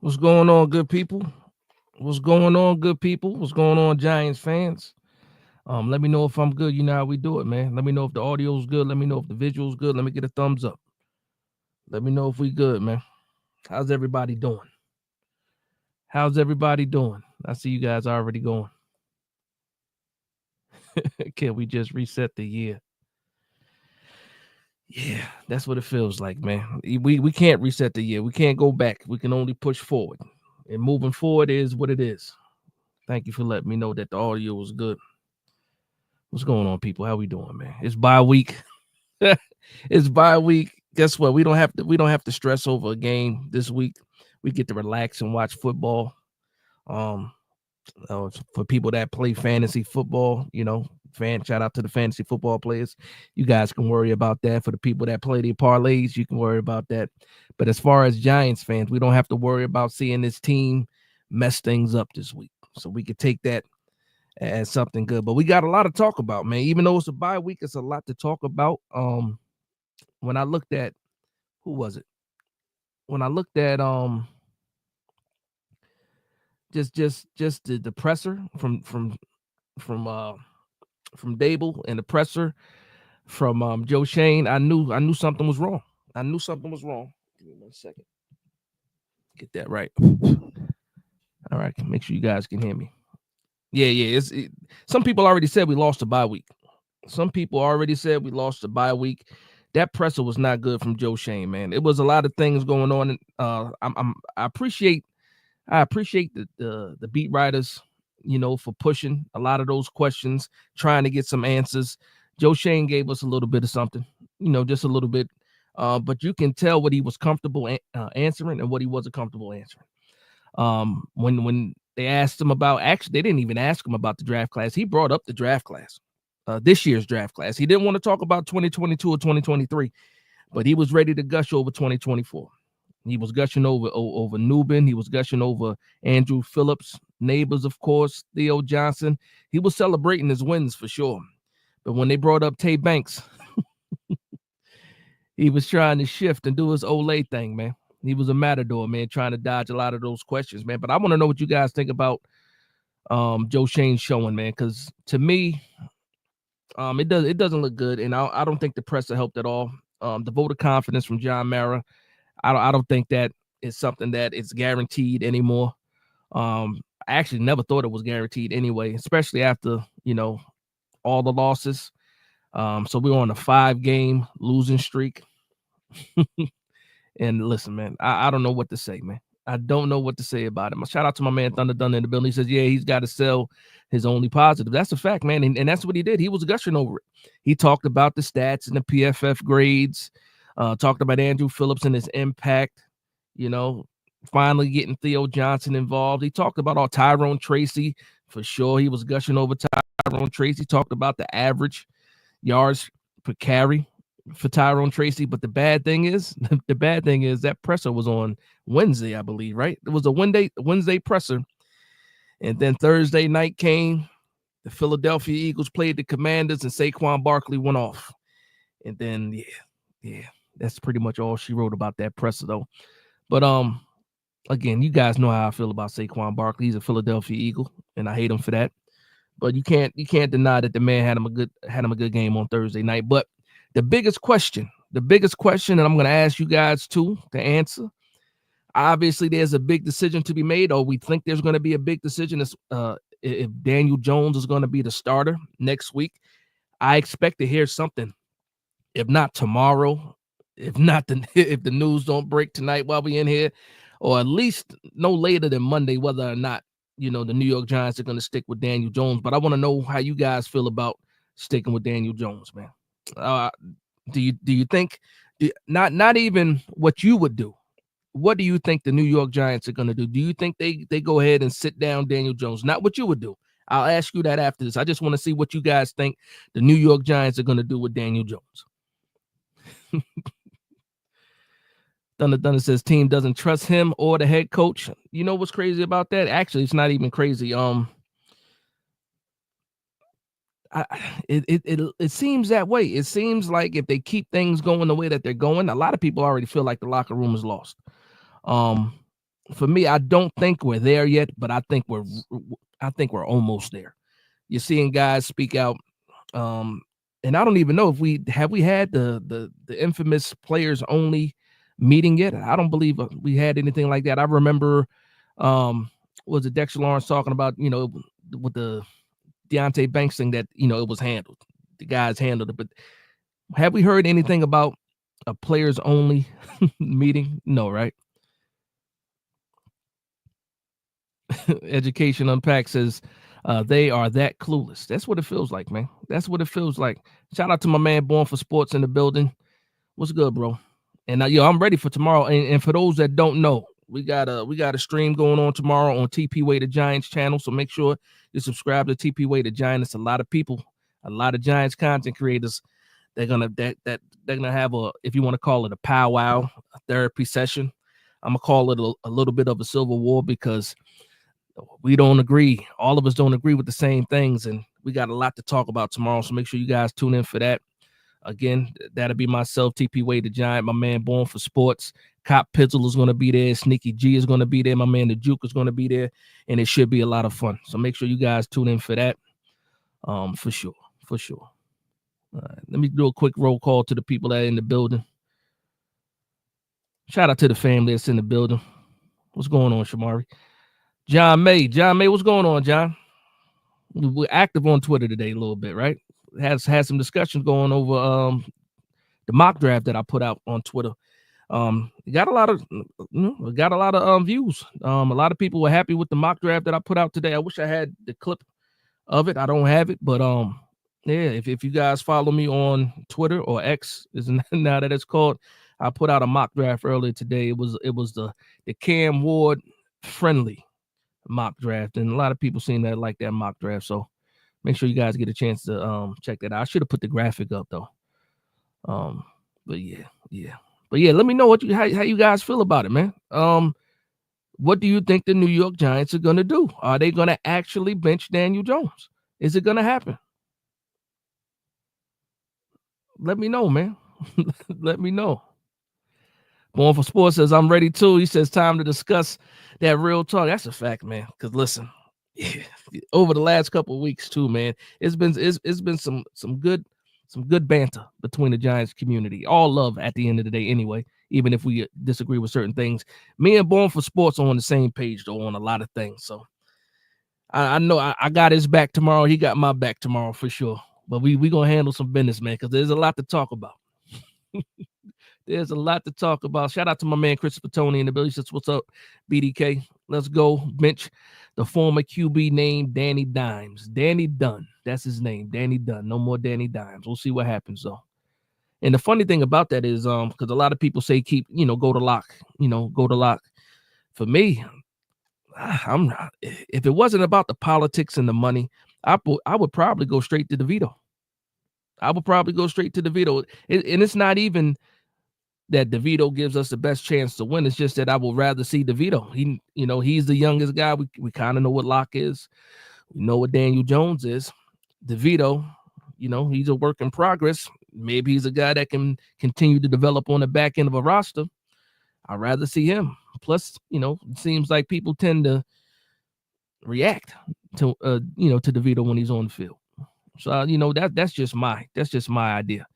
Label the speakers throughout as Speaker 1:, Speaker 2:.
Speaker 1: What's going on, good people? What's going on, good people? What's going on, Giants fans? Let me know if I'm good. You know how we do it, man. Let me know if the audio's good. Let me know if the visual's good. Let me get a thumbs up. Let me know if we good, man. How's everybody doing? How's everybody doing? I see you guys already going. Can we just reset the year? Yeah, that's what it feels like, man. We can't reset the year. We can't go back. We can only push forward. And moving forward is what it is. Thank you for letting me know that the audio was good. What's going on, people? How we doing, man? It's bye week. It's bye week. Guess what? We don't have to stress over a game this week. We get to relax and watch football. Um, for people that play fantasy football, shout out to the fantasy football players. You guys can worry about that. For the people that play the parlays, you can worry about that. But as far as Giants fans, we don't have to worry about seeing this team mess things up this week. So we could take that as something good. But we got a lot to talk about, man. Even though it's a bye week, it's a lot to talk about. When I looked at who was it? When I looked at just the presser from Dable and the presser from Joe Shane, I knew something was wrong. I knew something was wrong. Give me 1 second. Get that right. All right, make sure you guys can hear me. Yeah. Some people already said we lost the bye week. Some people already said we lost the bye week. That presser was not good from Joe Shane, man. It was a lot of things going on. I appreciate the beat writers, for pushing a lot of those questions, trying to get some answers. Joe Shane gave us a little bit of something, just a little bit. But you can tell what he was comfortable answering and what he wasn't comfortable answering. When they asked him about, actually, they didn't even ask him about the draft class. He brought up the draft class, this year's draft class. He didn't want to talk about 2022 or 2023, but he was ready to gush over 2024. He was gushing over Newbin. He was gushing over Andrew Phillips, Neighbors, of course, Theo Johnson. He was celebrating his wins for sure. But when they brought up Tay Banks, he was trying to shift and do his Olay thing, man. He was a matador, man, trying to dodge a lot of those questions, man. But I want to know what you guys think about Joe Shane's showing, man, because to me, it doesn't look good, and I don't think the presser helped at all. The vote of confidence from John Mara, I don't think that is something that is guaranteed anymore. I actually never thought it was guaranteed anyway, especially after all the losses. So we're on a 5-game losing streak. And listen, man, I don't know what to say, man. I don't know what to say about him. Shout out to my man Thunder Dunn in the building. He says, yeah, he's got to sell his only positive. That's a fact, man. And that's what he did. He was gushing over it. He talked about the stats and the PFF grades, talked about Andrew Phillips and his impact, finally getting Theo Johnson involved. He talked about Tyrone Tracy for sure. He was gushing over Tyrone Tracy. Talked about the average yards per carry for Tyrone Tracy. But the bad thing is that presser was on Wednesday, I believe, right? It was a Wednesday presser. And then Thursday night came. The Philadelphia Eagles played the Commanders and Saquon Barkley went off. And then, yeah, that's pretty much all she wrote about that presser, though. But again, you guys know how I feel about Saquon Barkley. He's a Philadelphia Eagle, and I hate him for that. But you can't deny that the man had him a good game on Thursday night. But the biggest question, and I'm going to ask you guys too to answer. Obviously, there's a big decision to be made, or we think there's going to be a big decision if Daniel Jones is going to be the starter next week. I expect to hear something, if not tomorrow, if the news don't break tonight while we in here, or at least no later than Monday, whether or not the New York Giants are going to stick with Daniel Jones. But I want to know how you guys feel about sticking with Daniel Jones, man. Do you think not even what you would do? What do you think the New York Giants are going to do? Do you think they go ahead and sit down Daniel Jones? Not what you would do. I'll ask you that after this. I just want to see what you guys think the New York Giants are going to do with Daniel Jones. Thunder says team doesn't trust him or the head coach. You know what's crazy about that? Actually, it's not even crazy. It seems that way. It seems like if they keep things going the way that they're going, a lot of people already feel like the locker room is lost. for me, I don't think we're there yet, but I think we're almost there. You're seeing guys speak out, um, and I don't even know if we had the infamous players only meeting yet. I don't believe we had anything like that. I remember, um, was it Dexter Lawrence talking about, with the Deontay Banks thing, that it was handled. The guys handled it, but have we heard anything about a players only meeting? No, right? Education Unpacked says they are that clueless. That's what it feels like, man. That's what it feels like. Shout out to my man Born for Sports in the building. What's good, bro? And I'm ready for tomorrow. And for those that don't know, we got a stream going on tomorrow on TP Way the Giants channel. So make sure you subscribe to TP Way the Giants. A lot of people, a lot of Giants content creators. They're gonna have a, if you want to call it, a powwow, a therapy session. I'm gonna call it a little bit of a civil war, because we don't agree. All of us don't agree with the same things, and we got a lot to talk about tomorrow. So make sure you guys tune in for that. Again, that'll be myself, TP Wade the Giant, my man Born for Sports. Cop Pizzle is going to be there. Sneaky G is going to be there. My man the Juke is going to be there, and it should be a lot of fun. So make sure you guys tune in for that. For sure, for sure. Let me do a quick roll call to the people that are in the building. Shout out to the family that's in the building. What's going on, Shamari? John May, what's going on, John? We're active on Twitter today a little bit, right? Has had some discussions going over the mock draft that I put out on Twitter. Got a lot of views. A lot of people were happy with the mock draft that I put out today. I wish I had the clip of it. I don't have it, but yeah, if you guys follow me on Twitter, or X is now that it's called, I put out a mock draft earlier today. It was the Cam Ward friendly mock draft, and a lot of people seem that like that mock draft. So make sure you guys get a chance to check that out. I should have put the graphic up though. But yeah. Let me know how you guys feel about it, man. What do you think the New York Giants are gonna do? Are they gonna actually bench Daniel Jones? Is it gonna happen? Let me know, man. Let me know. Born for Sports says I'm ready too. He says time to discuss that real talk. That's a fact, man. Because listen, yeah, over the last couple of weeks too, man, it's been some good banter between the Giants community. All love at the end of the day, anyway. Even if we disagree with certain things, me and Born for Sports are on the same page though on a lot of things. So I know I got his back tomorrow. He got my back tomorrow for sure. But we gonna handle some business, man, because there's a lot to talk about. There's a lot to talk about. Shout out to my man Christopher Tony in the building. He says, "What's up, BDK? Let's go bench the former QB named Danny Dimes. Danny Dunn. That's his name. Danny Dunn. No more Danny Dimes. We'll see what happens though." And the funny thing about that is, because a lot of people say go to lock. Go to lock. For me, I'm not. If it wasn't about the politics and the money, I would probably go straight to DeVito. I would probably go straight to DeVito. And it's not even that DeVito gives us the best chance to win. It's just that I would rather see DeVito. He's the youngest guy. We kind of know what Locke is. We know what Daniel Jones is. DeVito, he's a work in progress. Maybe he's a guy that can continue to develop on the back end of a roster. I'd rather see him. Plus, it seems like people tend to react to DeVito when he's on the field. So, that's just my idea.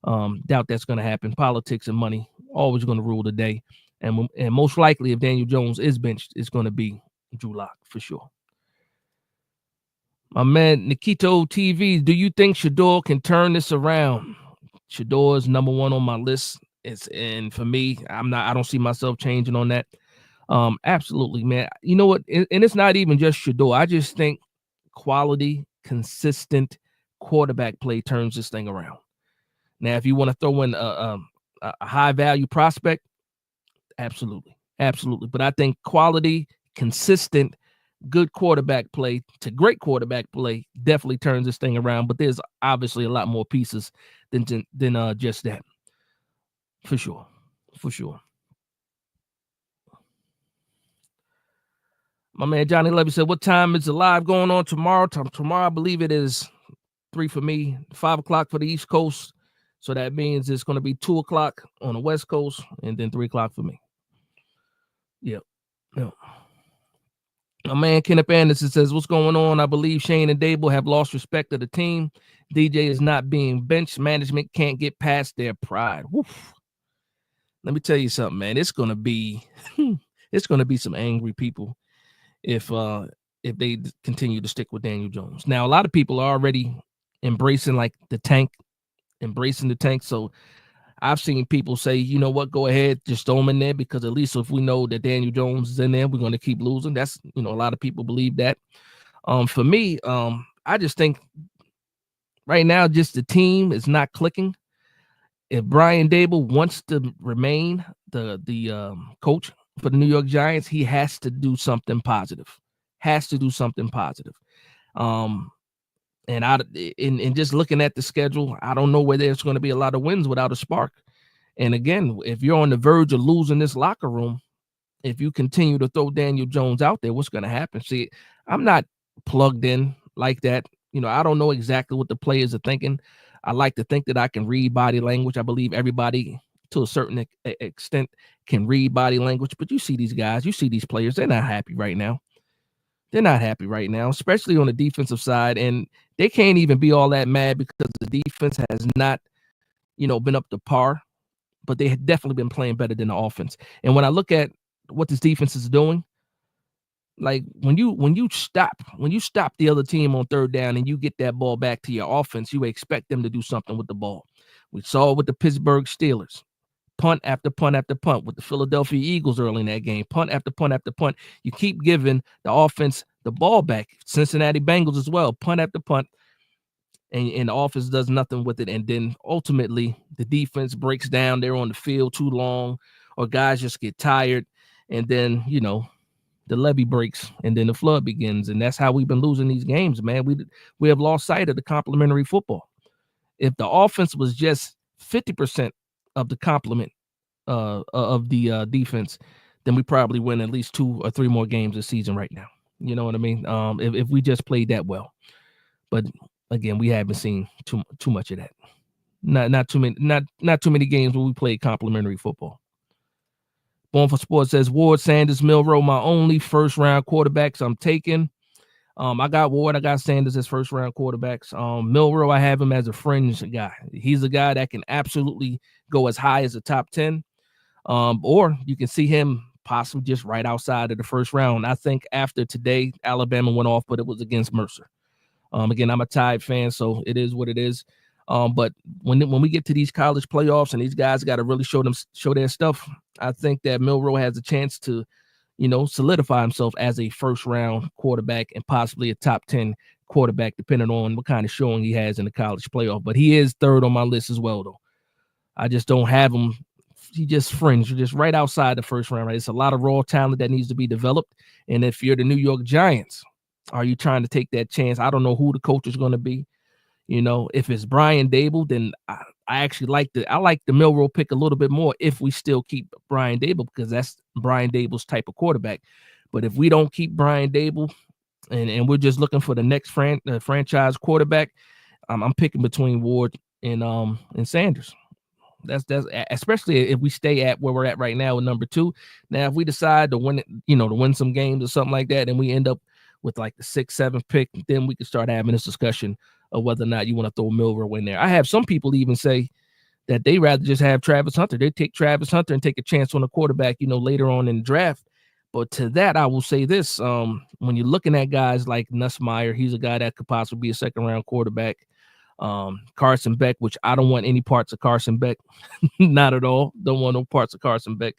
Speaker 1: Doubt that's going to happen. Politics and money always going to rule the day. And most likely, if Daniel Jones is benched, it's going to be Drew Lock for sure. My man, Nikito TV, do you think Shedeur can turn this around? Shedeur is number one on my list. And for me, I don't see myself changing on that. Absolutely, man. You know what? And it's not even just Shedeur. I just think quality, consistent quarterback play turns this thing around. Now, if you want to throw in a high value prospect, absolutely. But I think quality, consistent, good quarterback play to great quarterback play definitely turns this thing around. But there's obviously a lot more pieces than just that. For sure. My man Johnny Levy said, "What time is the live going on tomorrow?" Tomorrow, I believe it is 3 for me, 5 o'clock for the East Coast. So that means it's going to be 2 o'clock on the West Coast and then 3 o'clock for me. Yep. You know, my man Kenneth Anderson says, "What's going on? I believe Shane and Dable have lost respect of the team. DJ is not being benched. Management can't get past their pride." Woof. Let me tell you something, man. It's gonna be it's gonna be some angry people if they continue to stick with Daniel Jones. Now, a lot of people are already embracing like embracing the tank. So I've seen people say, you know what, go ahead, just throw him in there, because at least if we know that Daniel Jones is in there, we're going to keep losing. That's, a lot of people believe that. For me, I just think right now, just the team is not clicking. If Brian Dable wants to remain the coach for the New York Giants, he has to do something positive. Has to do something positive. And in just looking at the schedule, I don't know whether there's going to be a lot of wins without a spark. And again, if you're on the verge of losing this locker room, if you continue to throw Daniel Jones out there, what's going to happen? See, I'm not plugged in like that. I don't know exactly what the players are thinking. I like to think that I can read body language. I believe everybody to a certain extent can read body language, but you see these guys, you see these players, they're not happy right now. They're not happy right now, especially on the defensive side. And they can't even be all that mad because the defense has not, been up to par, but they have definitely been playing better than the offense. And when I look at what this defense is doing, like when you stop the other team on third down and you get that ball back to your offense, you expect them to do something with the ball. We saw it with the Pittsburgh Steelers. Punt after punt after punt with the Philadelphia Eagles early in that game. Punt after punt after punt. You keep giving the offense the ball back. Cincinnati Bengals as well. Punt after punt. And the offense does nothing with it. And then ultimately the defense breaks down. They're on the field too long, or guys just get tired. And then, the levee breaks and then the flood begins. And that's how we've been losing these games, man. We have lost sight of the complementary football. If the offense was just 50% of the complement of the defense, then we probably win at least 2 or 3 more games this season right now. You know what I mean? If we just played that well. But again, we haven't seen too much of that. Not too many games where we played complementary football. Born for Sports says Ward, Sanders, Milroe, my only first round quarterbacks I'm taking. I got Ward, I got Sanders as first round quarterbacks. Milroe, I have him as a fringe guy. He's a guy that can absolutely go as high as the top 10. Or you can see him possibly just right outside of the first round. I think after today, Alabama went off, but it was against Mercer. Again, I'm a Tide fan, so it is what it is. But when we get to these college playoffs and these guys got to really show their stuff, I think that Milroe has a chance to, solidify himself as a first round quarterback and possibly a top 10 quarterback, depending on what kind of showing he has in the college playoff. But he is third on my list as well, though. I just don't have him. He just fringe, just right outside the first round. Right, it's a lot of raw talent that needs to be developed. And if you're the New York Giants, are you trying to take that chance? I don't know who the coach is going to be. If it's Brian Dable, then I actually like the Milroe pick a little bit more if we still keep Brian Dable, because that's Brian Dable's type of quarterback. But if we don't keep Brian Dable and we're just looking for the next franchise quarterback, I'm picking between Ward and Sanders. That's especially if we stay at where we're at right now with number 2. Now, if we decide to win, to win some games or something like that, and we end up with like the 6th, 7th pick, then we can start having this discussion of whether or not you want to throw Milroe in there. I have some people even say that they rather just have Travis Hunter. They take Travis Hunter and take a chance on a quarterback, later on in the draft. But to that, I will say this: when you're looking at guys like Nussmeier, he's a guy that could possibly be a second-round quarterback. Carson Beck, which I don't want any parts of Carson Beck, not at all. Don't want no parts of Carson Beck.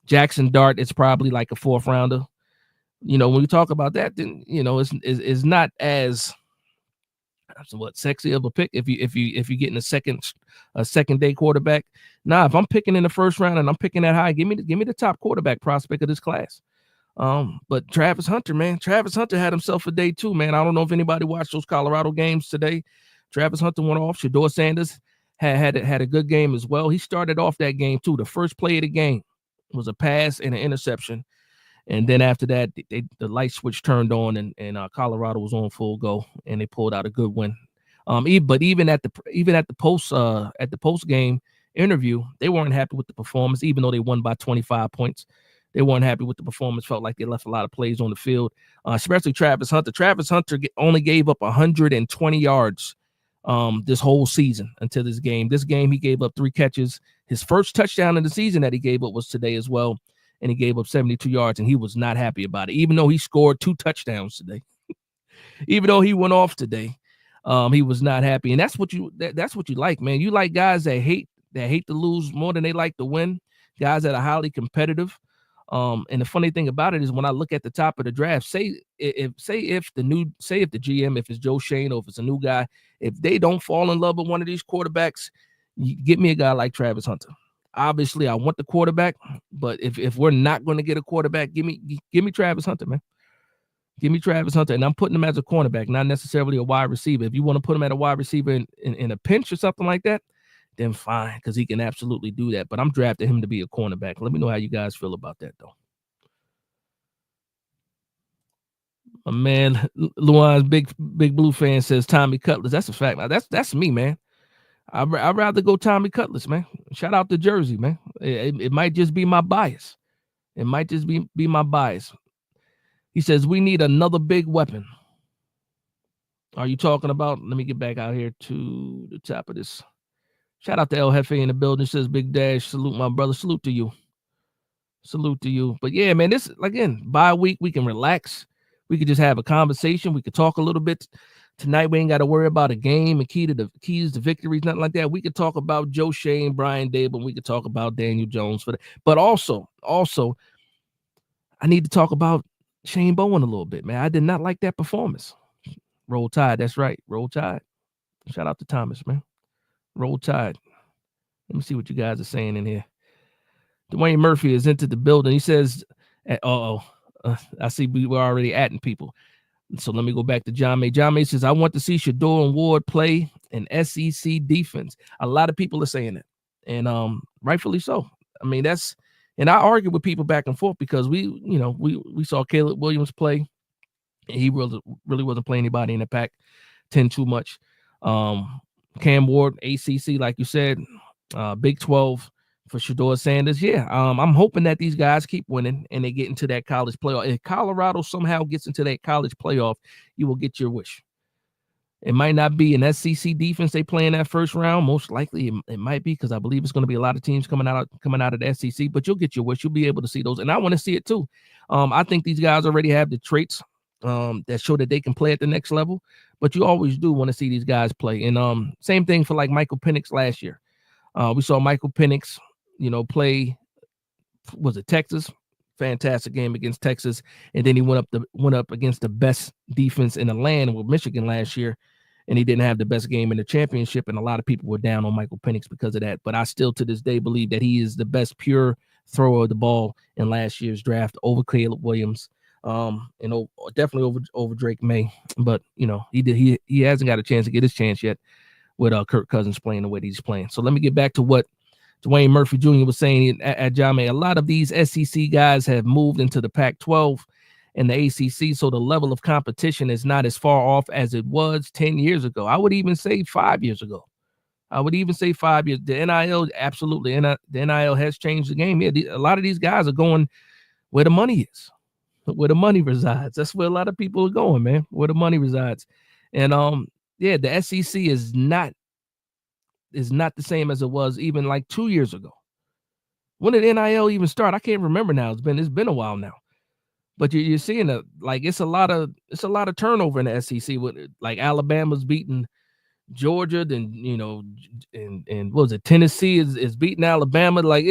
Speaker 1: Jackson Dart, it's probably like a 4th rounder. When we talk about that, then it's not as sexy of a pick if you're getting a second day quarterback. Nah, if I'm picking in the first round and I'm picking that high, give me the top quarterback prospect of this class. But Travis Hunter, man, Travis Hunter had himself a day too, man. I don't know if anybody watched those Colorado games today. Travis Hunter went off. Shedeur Sanders had a good game as well. He started off that game too. The first play of the game was a pass and an interception. And then after that, the light switch turned on, and Colorado was on full go, and they pulled out a good win. But even at the post game interview, they weren't happy with the performance, even though they won by 25 points. they weren't happy with the performance. Felt like they left a lot of plays on the field, especially Travis Hunter. Travis Hunter only gave up 120 yards this whole season until this game. This game, he gave up 3 catches. His first touchdown in the season that he gave up was today as well, and he gave up 72 yards, and he was not happy about it, even though he scored 2 touchdowns today. Even though he went off today, he was not happy, and that's what you like, man. You like guys that hate to lose more than they like to win, guys that are highly competitive. And the funny thing about it is when I look at the top of the draft, say if the GM, if it's Joe Schoen or if it's a new guy, if they don't fall in love with one of these quarterbacks, you get me a guy like Travis Hunter. Obviously, I want the quarterback, but if we're not going to get a quarterback, give me Travis Hunter, man. Give me Travis Hunter, and I'm putting him as a cornerback, not necessarily a wide receiver. If you want to put him at a wide receiver in a pinch or something like that, then fine, because he can absolutely do that. But I'm drafting him to be a cornerback. Let me know how you guys feel about that, though. My man, Luan's big blue fan says Tommy Cutlass. That's a fact. Now, that's me, man. I'd rather go Tommy Cutlass, man. Shout out to Jersey, man. It might just be my bias. It might just be my bias. He says, we need another big weapon. Are you talking about? Let me get back out here to the top of this. Shout out to El Jefe in the building. Says, Big Dash, salute my brother. Salute to you. Salute to you. But yeah, man, this, again, bye week. We can relax. We could just have a conversation. We could talk a little bit. Tonight, we ain't got to worry about a game and keys to victories, nothing like that. We could talk about Joe Schoen, Brian Dable. We could talk about Daniel Jones for that. But also, I need to talk about Shane Bowen a little bit, man. I did not like that performance. Roll Tide. That's right. Roll Tide. Shout out to Thomas, man. Roll Tide. Let me see what you guys are saying in here. Dwayne Murphy is into the building. He says, I see we're already atting people. So let me go back to John May. John May says, I want to see Shedeur and Ward play an SEC defense. A lot of people are saying it, and rightfully so. I mean, and I argue with people back and forth because we saw Caleb Williams play. And he really wasn't playing anybody in the Pac-10 too much. Cam Ward, ACC, like you said, Big 12 for Shedeur Sanders. Yeah, I'm hoping that these guys keep winning and they get into that college playoff. If Colorado somehow gets into that college playoff, you will get your wish. It might not be an SEC defense they play in that first round. Most likely it might be, because I believe it's going to be a lot of teams coming out of the SEC, but you'll get your wish. You'll be able to see those. And I want to see it too. I think these guys already have the traits that show that they can play at the next level, but you always do want to see these guys play. And same thing for like Michael Penix last year. We saw Michael Penix, play, was it Texas? Fantastic game against Texas. And then he went up against the best defense in the land with Michigan last year. And he didn't have the best game in the championship. And a lot of people were down on Michael Penix because of that. But I still to this day believe that he is the best pure thrower of the ball in last year's draft over Caleb Williams. Definitely over Drake May. But he hasn't got a chance to get his chance yet with Kirk Cousins playing the way he's playing. So let me get back to what Dwayne Murphy Jr. was saying at John May. A lot of these SEC guys have moved into the Pac-12 and the ACC, so the level of competition is not as far off as it was 10 years ago. I would even say 5 years ago. The NIL, absolutely. The NIL has changed the game. Yeah, a lot of these guys are going where the money is, where the money resides. That's where a lot of people are going, man, where the money resides. And the SEC is not the same as it was even like 2 years ago. When did NIL even start? I can't remember now. It's been a while now. But you're seeing it's a lot of turnover in the SEC. With like Alabama's beating Georgia, then and what was it? Tennessee is beating Alabama. Like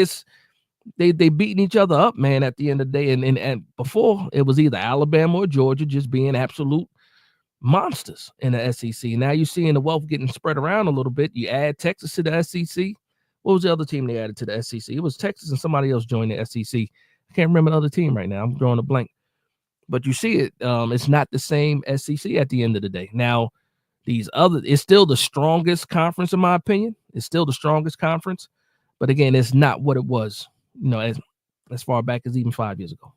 Speaker 1: they beating each other up, man. At the end of the day, and before it was either Alabama or Georgia just being absolute monsters in the SEC. Now you're seeing the wealth getting spread around a little bit. You add Texas to the SEC. What was the other team they added to the SEC? It was Texas and somebody else joined the SEC. I can't remember the other team right now. I'm drawing a blank. But you see it. It's not the same SEC at the end of the day. Now, it's still the strongest conference in my opinion. It's still the strongest conference. But again, it's not what it was, as far back as even 5 years ago.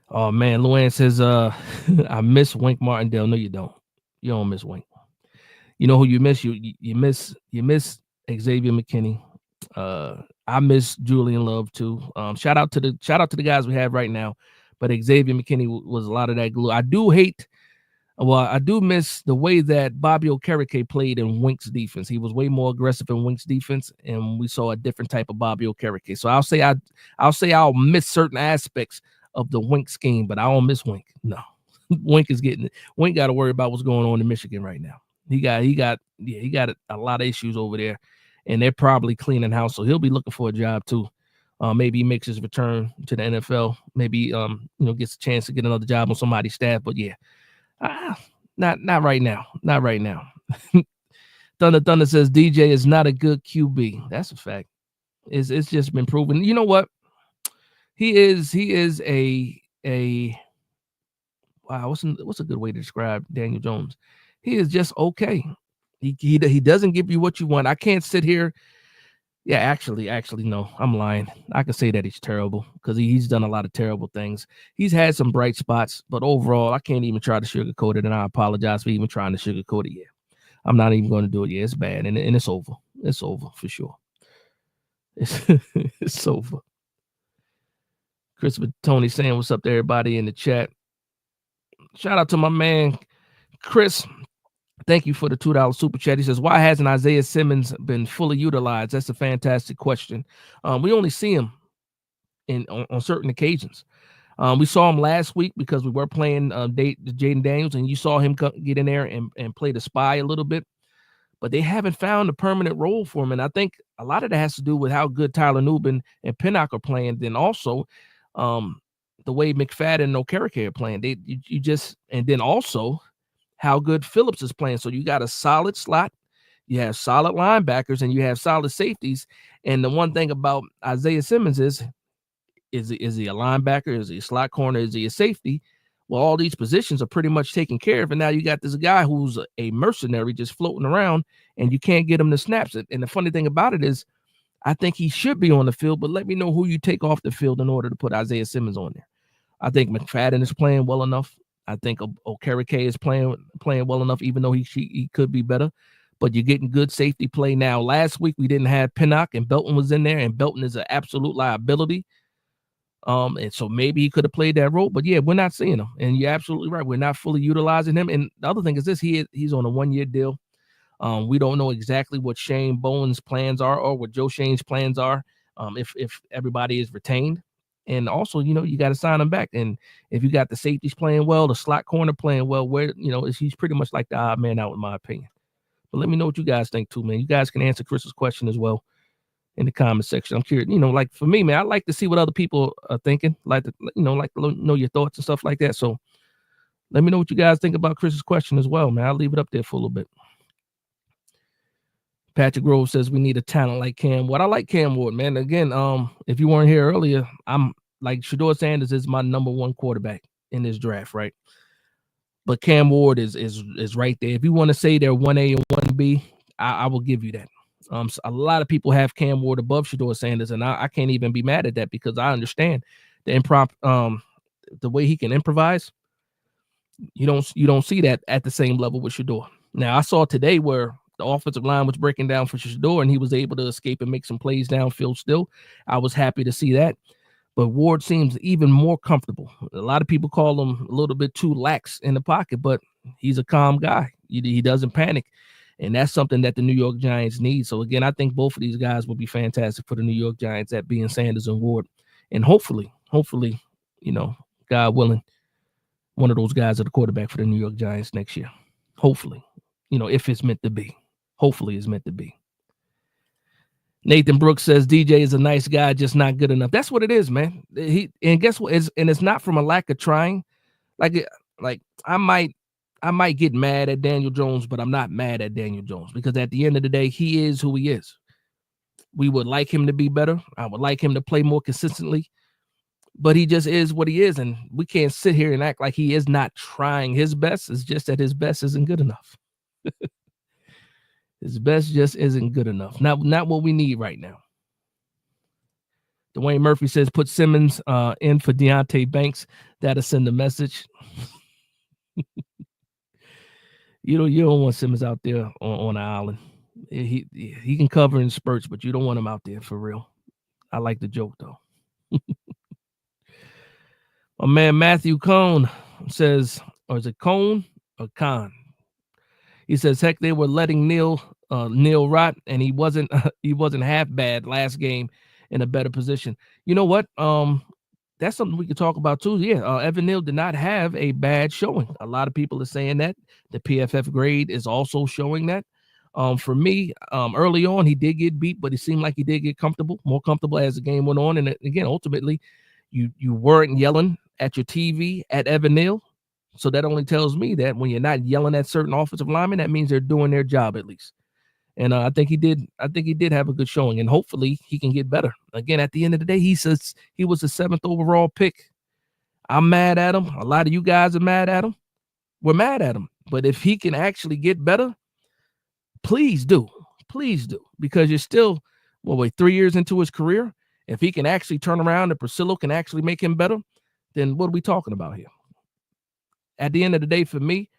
Speaker 1: Oh man, Luann says, I miss Wink Martindale. No, you don't. You don't miss Wink. You know who you miss? You miss Xavier McKinney. I miss Julian Love too. Shout out to the guys we have right now, but Xavier McKinney was a lot of that glue. I do miss the way that Bobby Okereke played in Wink's defense. He was way more aggressive in Wink's defense, and we saw a different type of Bobby Okereke. So I'll miss certain aspects of the Wink scheme, but I don't miss Wink. No, Wink got to worry about what's going on in Michigan right now. He got a lot of issues over there, and they're probably cleaning house. So he'll be looking for a job too. Maybe he makes his return to the NFL. Maybe gets a chance to get another job on somebody's staff. But yeah. Not right now. Not right now. Thunder says DJ is not a good QB. That's a fact. It's just been proven. You know what? He is a wow. What's a good way to describe Daniel Jones? He is just okay. He doesn't give you what you want. I can't sit here. Yeah, actually, no, I'm lying. I can say that he's terrible because he's done a lot of terrible things. He's had some bright spots, but overall, I can't even try to sugarcoat it, and I apologize for even trying to sugarcoat it. Yeah, I'm not even going to do it. Yeah, it's bad, and it's over. It's over for sure. It's over. Christopher Tony saying what's up to everybody in the chat. Shout out to my man, Chris. Thank you for the $2 super chat. He says, why hasn't Isaiah Simmons been fully utilized? That's a fantastic question. We only see him on certain occasions. We saw him last week because we were playing Jaden Daniels, and you saw him get in there and play the spy a little bit. But they haven't found a permanent role for him. And I think a lot of that has to do with how good Tyler Nubin and Pinnock are playing. Then also the way McFadden and Okereke are playing. And then also how good Phillips is playing. So you got a solid slot, you have solid linebackers, and you have solid safeties. And the one thing about Isaiah Simmons is he a linebacker? Is he a slot corner? Is he a safety? Well, all these positions are pretty much taken care of. And now you got this guy who's a mercenary just floating around, and you can't get him the snaps. And the funny thing about it is I think he should be on the field, but let me know who you take off the field in order to put Isaiah Simmons on there. I think McFadden is playing well enough. I think Okereke is playing well enough, even though he could be better. But you're getting good safety play now. Last week we didn't have Pinnock, and Belton was in there, and Belton is an absolute liability. And so maybe he could have played that role, but yeah, we're not seeing him. And you're absolutely right. We're not fully utilizing him. And the other thing is this: he's on a 1-year deal. We don't know exactly what Shane Bowen's plans are or what Joe Shane's plans are. If everybody is retained. And also, you got to sign him back. And if you got the safeties playing well, the slot corner playing well, he's pretty much like the odd man out, in my opinion. But let me know what you guys think too, man. You guys can answer Chris's question as well in the comment section. I'm curious, like for me, man, I like to see what other people are thinking, like to know your thoughts and stuff like that. So let me know what you guys think about Chris's question as well, man. I'll leave it up there for a little bit. Patrick Grove says we need a talent like Cam Ward. I like Cam Ward, man. Again, if you weren't here earlier, I'm like Shedeur Sanders is my number one quarterback in this draft, right? But Cam Ward is right there. If you want to say they're 1A and 1B, I will give you that. So a lot of people have Cam Ward above Shedeur Sanders, and I can't even be mad at that because I understand the the way he can improvise. You don't see that at the same level with Shedeur. Now I saw today where the offensive line was breaking down for Shedeur, and he was able to escape and make some plays downfield still. I was happy to see that. But Ward seems even more comfortable. A lot of people call him a little bit too lax in the pocket, but he's a calm guy. He doesn't panic. And that's something that the New York Giants need. So, again, I think both of these guys will be fantastic for the New York Giants, that being Sanders and Ward. And hopefully, God willing, one of those guys are the quarterback for the New York Giants next year. Hopefully, if it's meant to be. Hopefully it's meant to be. Nathan Brooks says DJ is a nice guy, just not good enough. That's what it is, man. And guess what? It's not from a lack of trying. Like I might get mad at Daniel Jones, but I'm not mad at Daniel Jones because at the end of the day, he is who he is. We would like him to be better. I would like him to play more consistently, but he just is what he is. And we can't sit here and act like he is not trying his best. It's just that his best isn't good enough. His best just isn't good enough. Not what we need right now. Dwayne Murphy says, put Simmons in for Deonte Banks. That'll send a message. You don't want Simmons out there on an island. He can cover in spurts, but you don't want him out there for real. I like the joke though. My man Matthew Cohn says, or is it Cohn or Khan? He says, heck, they were letting Neil rot, and he wasn't he wasn't half bad last game in a better position. You know what? That's something we could talk about too. Yeah, Evan Neal did not have a bad showing. A lot of people are saying that. The PFF grade is also showing that. For me, early on, he did get beat, but it seemed like he did get more comfortable as the game went on. And again, ultimately, you weren't yelling at your TV at Evan Neal. So that only tells me that when you're not yelling at certain offensive linemen, that means they're doing their job at least. And I think he did. I think he did have a good showing, and hopefully he can get better. Again, at the end of the day, he says he was the 7th overall pick. I'm mad at him. A lot of you guys are mad at him. We're mad at him. But if he can actually get better, please do. Please do. Because you're still, 3 years into his career. If he can actually turn around and Priscilla can actually make him better, then what are we talking about here? At the end of the day, for me,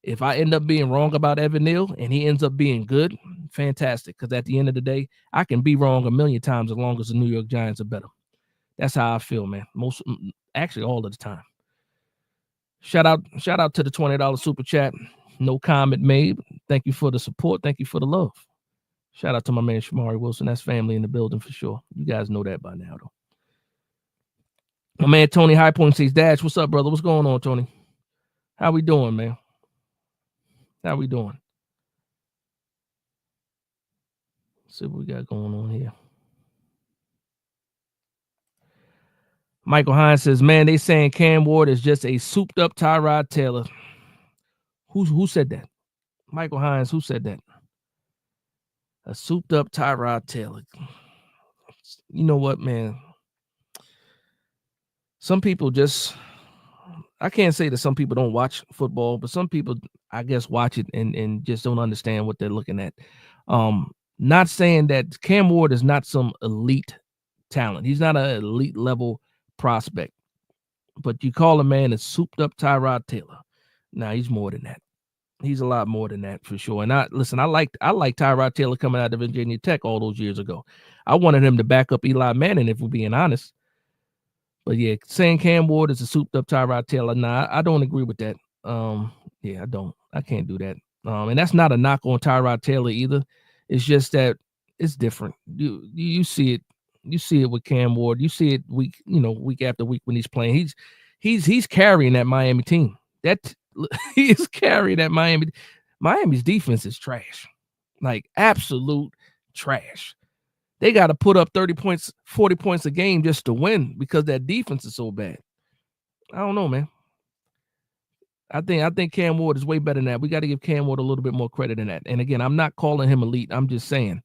Speaker 1: if I end up being wrong about Evan Neal and he ends up being good, fantastic. Because at the end of the day, I can be wrong a million times as long as the New York Giants are better. That's how I feel, man. Actually, all of the time. Shout out to the $20 super chat. No comment made. Thank you for the support. Thank you for the love. Shout out to my man Shamari Wilson. That's family in the building for sure. You guys know that by now, though. My man Tony High Point says, Dash, what's up, brother? What's going on, Tony? How we doing, man? How we doing? Let's see what we got going on here. Michael Hines says, man, they saying Cam Ward is just a souped up Tyrod Taylor. Who said that? Michael Hines, who said that? A souped up Tyrod Taylor. You know what, man? Some people just, I can't say that some people don't watch football, but some people, I guess, watch it and just don't understand what they're looking at. Not saying that Cam Ward is not some elite talent. He's not an elite level prospect. But you call a man a souped up Tyrod Taylor. Now he's more than that. He's a lot more than that for sure. And I like Tyrod Taylor coming out of Virginia Tech all those years ago. I wanted him to back up Eli Manning, if we're being honest. But yeah, saying Cam Ward is a souped up Tyrod Taylor, nah, I don't agree with that. Yeah, I don't. I can't do that. And that's not a knock on Tyrod Taylor either. It's just that it's different. You see it. You see it with Cam Ward. You see it week after week when he's playing. He's carrying that Miami team. He is carrying that Miami. Miami's defense is trash, like absolute trash. They got to put up 30 points, 40 points a game just to win because that defense is so bad. I don't know, man. I think Cam Ward is way better than that. We got to give Cam Ward a little bit more credit than that. And again, I'm not calling him elite. I'm just saying,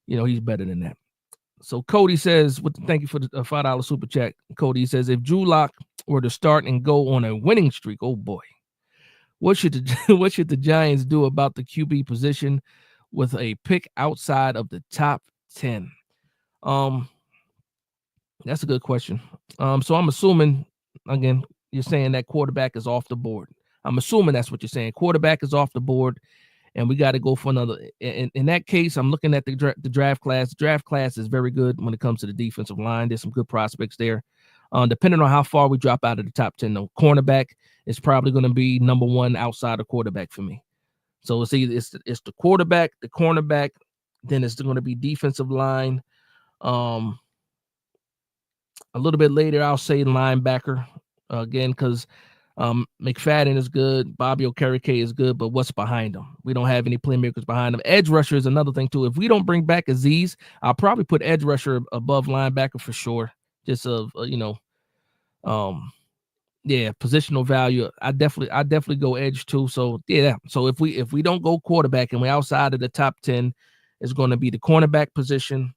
Speaker 1: he's better than that. So Cody says, thank you for the $5 super chat. Cody says, if Drew Lock were to start and go on a winning streak, oh boy, what should the Giants do about the QB position with a pick outside of the top 10? That's a good question. So I'm assuming, again, you're saying that quarterback is off the board. I'm assuming that's what you're saying. Quarterback is off the board, and we got to go for another. In that case, I'm looking at the draft class. The draft class is very good when it comes to the defensive line. There's some good prospects there. Depending on how far we drop out of the top 10, though, cornerback is probably going to be number one outside of quarterback for me. So it's either it's the quarterback, the cornerback, then it's going to be defensive line. A little bit later, I'll say linebacker again because McFadden is good, Bobby Okereke is good, but what's behind them? We don't have any playmakers behind them. Edge rusher is another thing too. If we don't bring back Azeez, I'll probably put edge rusher above linebacker for sure. Just positional value. I definitely go edge too. So yeah. So if we don't go quarterback and we're outside of the top 10, it's going to be the cornerback position,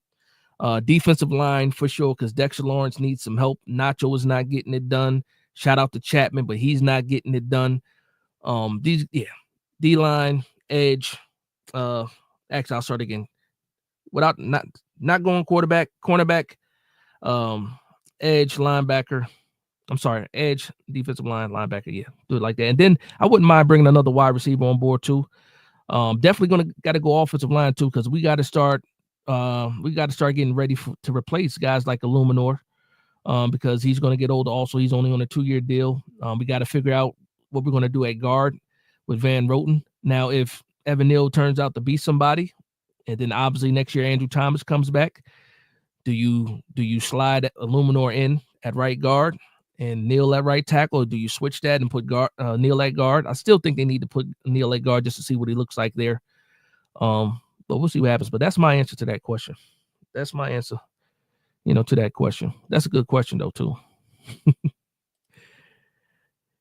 Speaker 1: defensive line for sure, because Dexter Lawrence needs some help. Nacho is not getting it done. Shout out to Chapman, but he's not getting it done. D-line, edge. Actually, I'll start again. Without not going quarterback, cornerback, edge, linebacker. I'm sorry, edge, defensive line, linebacker. Yeah, do it like that. And then I wouldn't mind bringing another wide receiver on board too. Definitely got to go offensive line too, because we got to start getting ready to replace guys like Illuminor, because he's going to get older. Also, he's only on a 2-year deal. We got to figure out what we're going to do at guard with Van Roten. Now, if Evan Neal turns out to be somebody, and then obviously next year Andrew Thomas comes back, do you slide Illuminor in at right guard and Neal at right tackle, or do you switch that and put Neal at guard? I still think they need to put Neal at guard just to see what he looks like there. But we'll see what happens. But that's my answer to that question. That's my answer, to that question. That's a good question, though, too.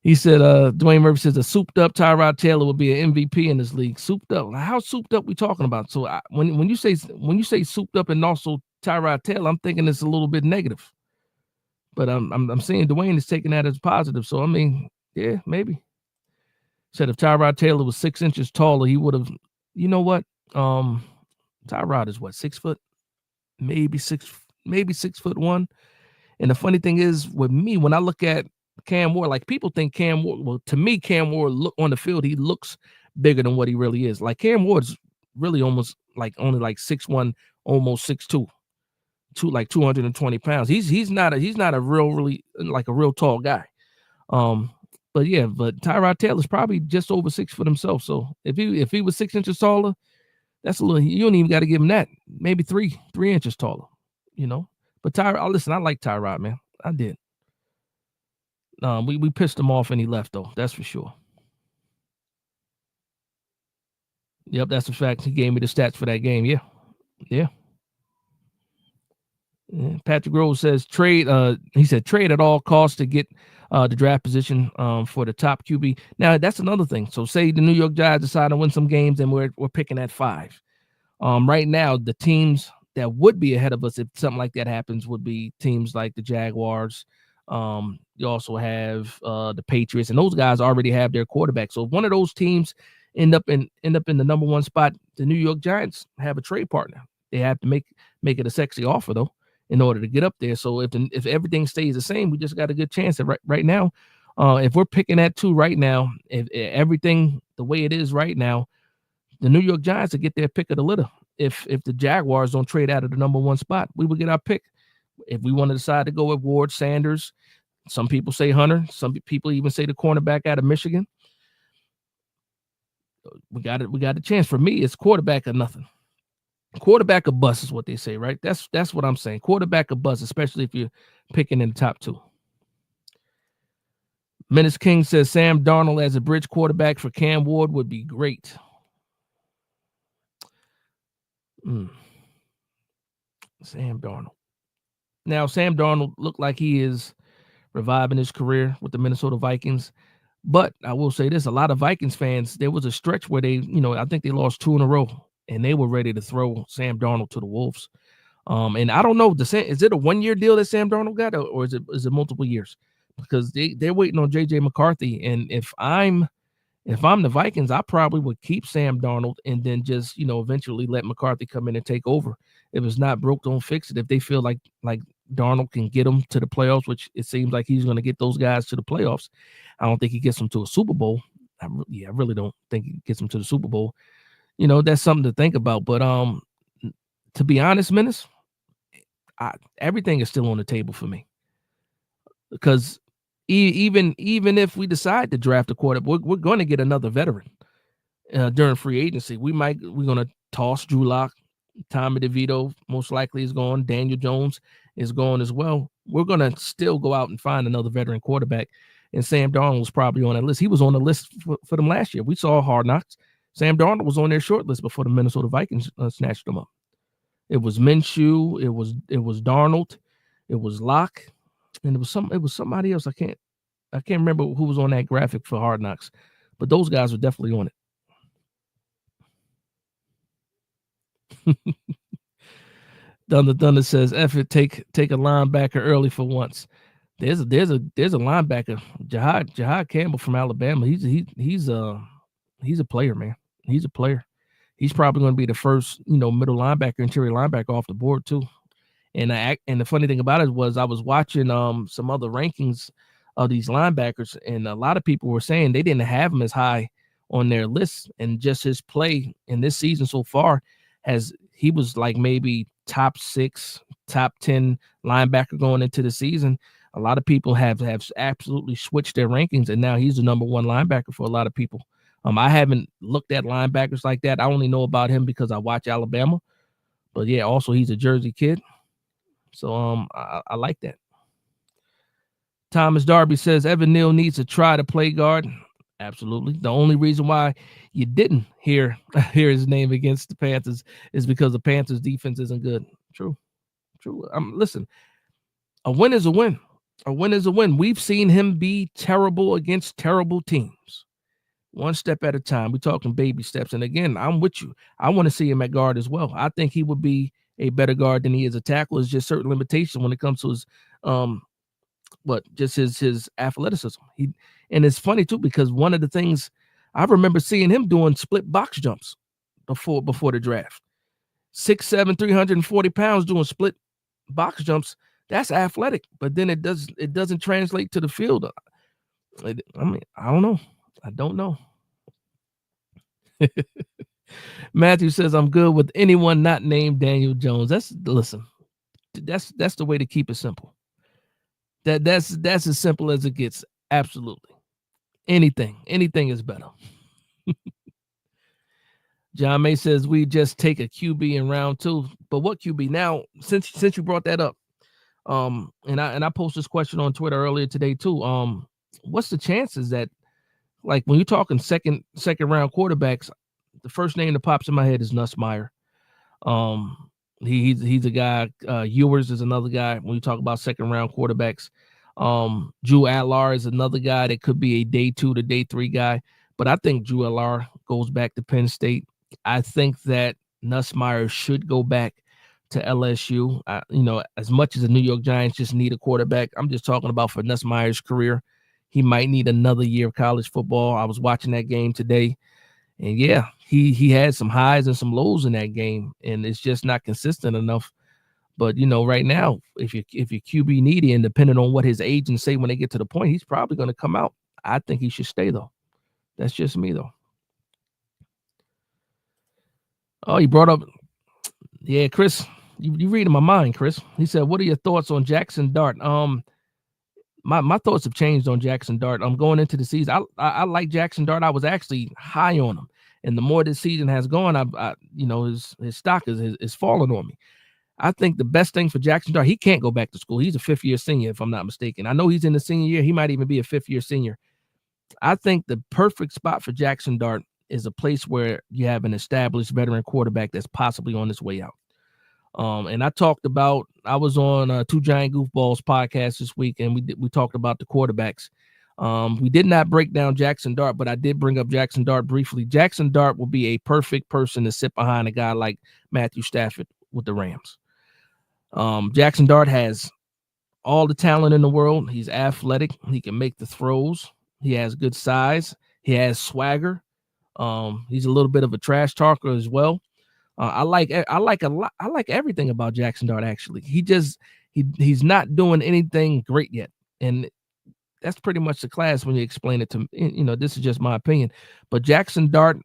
Speaker 1: He said, Dwayne Murphy says a souped up Tyrod Taylor will be an MVP in this league. Souped up. How souped up we talking about? So when you say souped up and also Tyrod Taylor, I'm thinking it's a little bit negative. But I'm saying Dwayne is taking that as positive. So I mean, yeah, maybe. Said if Tyrod Taylor was 6 inches taller, he would have. You know what? Tyrod is what, 6 foot, maybe 6'1". And the funny thing is, with me, when I look at Cam Ward, like people think Cam Ward. Well, to me, Cam Ward look on the field, he looks bigger than what he really is. Like Cam Ward's really almost like only like 6'1", almost 6'2". Like 220 pounds. He's not a real tall guy. But Tyrod Taylor's probably just over 6 foot himself. So if he was 6 inches taller, that's a little. You don't even got to give him that. Maybe 3 inches taller. But listen, I like Tyrod, man. I did. We pissed him off and he left though. That's for sure. Yep, that's a fact. He gave me the stats for that game. Yeah. Patrick Rose says trade. He said trade at all costs to get the draft position for the top QB. Now that's another thing. So say the New York Giants decide to win some games and we're picking at 5. Right now the teams that would be ahead of us if something like that happens would be teams like the Jaguars. You also have the Patriots, and those guys already have their quarterback. So if one of those teams end up in the number 1 spot, the New York Giants have a trade partner. They have to make it a sexy offer though, in order to get up there. So if everything stays the same, we just got a good chance at right now. If we're picking at 2 right now, if everything the way it is right now, the New York Giants will get their pick of the litter. If the Jaguars don't trade out of the number 1 spot, we will get our pick. If we want to decide to go with Ward, Sanders, some people say Hunter, some people even say the cornerback out of Michigan. We got a chance. For me, it's quarterback or nothing. Quarterback or bust is what they say, right? That's what I'm saying. Quarterback or bust, especially if you're picking in the top 2. Menace King says Sam Darnold as a bridge quarterback for Cam Ward would be great. Sam Darnold. Now, Sam Darnold looked like he is reviving his career with the Minnesota Vikings. But I will say this, a lot of Vikings fans, there was a stretch where they, I think they lost 2 in a row, and they were ready to throw Sam Darnold to the Wolves. And I don't know, is it a 1-year deal that Sam Darnold got, or is it multiple years? Because they're waiting on J.J. McCarthy. And if I'm the Vikings, I probably would keep Sam Darnold and then just, eventually let McCarthy come in and take over. If it's not broke, don't fix it. If they feel like Darnold can get them to the playoffs, which it seems like he's going to get those guys to the playoffs, I don't think he gets them to a Super Bowl. I really don't think he gets them to the Super Bowl. That's something to think about. But to be honest, Menace, everything is still on the table for me. Because even if we decide to draft a quarterback, we're going to get another veteran during free agency. We're going to toss Drew Lock. Tommy DeVito most likely is gone. Daniel Jones is gone as well. We're going to still go out and find another veteran quarterback. And Sam Darnold was probably on that list. He was on the list for them last year. We saw Hard Knocks. Sam Darnold was on their short list before the Minnesota Vikings snatched him up. It was Minshew. It was Darnold. It was Locke. And it was somebody else. I can't remember who was on that graphic for Hard Knocks. But those guys were definitely on it. Thunder says, "Effort, take a linebacker early for once." There's a linebacker, Jahad Campbell from Alabama. He's a player, man. He's a player. He's probably going to be the first, middle linebacker, interior linebacker off the board too. And the funny thing about it was I was watching some other rankings of these linebackers, and a lot of people were saying they didn't have him as high on their list, and just his play in this season so far he was like maybe top 6, top 10 linebacker going into the season. A lot of people have absolutely switched their rankings, and now he's the number 1 linebacker for a lot of people. I haven't looked at linebackers like that. I only know about him because I watch Alabama. But yeah, also he's a Jersey kid. So I like that. Thomas Darby says Evan Neal needs to try to play guard. Absolutely. The only reason why you didn't hear his name against the Panthers is because the Panthers defense isn't good. True. Listen, a win is a win. A win is a win. We've seen him be terrible against terrible teams. One step at a time. We're talking baby steps. And again, I'm with you. I want to see him at guard as well. I think he would be a better guard than he is a tackle. It's just certain limitations when it comes to his his athleticism. And it's funny too, because one of the things I remember seeing him doing split box jumps before the draft. 6'7", 340 pounds doing split box jumps. That's athletic, but then it doesn't translate to the field. I don't know. I don't know. Matthew says I'm good with anyone not named Daniel Jones. That's the way to keep it simple. That's as simple as it gets. Absolutely. Anything is better. John May says we just take a QB in round 2. But what QB? Now, since you brought that up, and I posted this question on Twitter earlier today too. What's the chances that, like, when you're talking second round quarterbacks, the first name that pops in my head is Nussmeier. He's a guy. Ewers is another guy when you talk about second round quarterbacks. Drew Atlar is another guy that could be a day 2 to day 3 guy. But I think Drew Atlar goes back to Penn State. I think that Nussmeier should go back to LSU. As much as the New York Giants just need a quarterback, I'm just talking about for Nussmeier's career. He might need another year of college football. I was watching that game today, and yeah, he had some highs and some lows in that game, and it's just not consistent enough. But right now, if you're QB needy, and depending on what his agents say when they get to the point, he's probably going to come out. I think he should stay though. That's just me though. Oh, he brought up, yeah, Chris. You reading my mind, Chris. He said, "What are your thoughts on Jackson Dart?" My thoughts have changed on Jackson Dart. I'm going into the season. I like Jackson Dart. I was actually high on him, and the more this season has gone, his stock is falling on me. I think the best thing for Jackson Dart, he can't go back to school. He's a 5th-year senior, if I'm not mistaken. I know he's in the senior year. He might even be a 5th-year senior. I think the perfect spot for Jackson Dart is a place where you have an established veteran quarterback that's possibly on his way out. And I was on Two Giant Goofballs podcast this week, and we talked about the quarterbacks. We did not break down Jackson Dart, but I did bring up Jackson Dart briefly. Jackson Dart will be a perfect person to sit behind a guy like Matthew Stafford with the Rams. Jackson Dart has all the talent in the world. He's athletic. He can make the throws. He has good size. He has swagger. He's a little bit of a trash talker as well. I like everything about Jackson Dart. Actually, he's not doing anything great yet, and that's pretty much the class when you explain it to me. This is just my opinion. But Jackson Dart,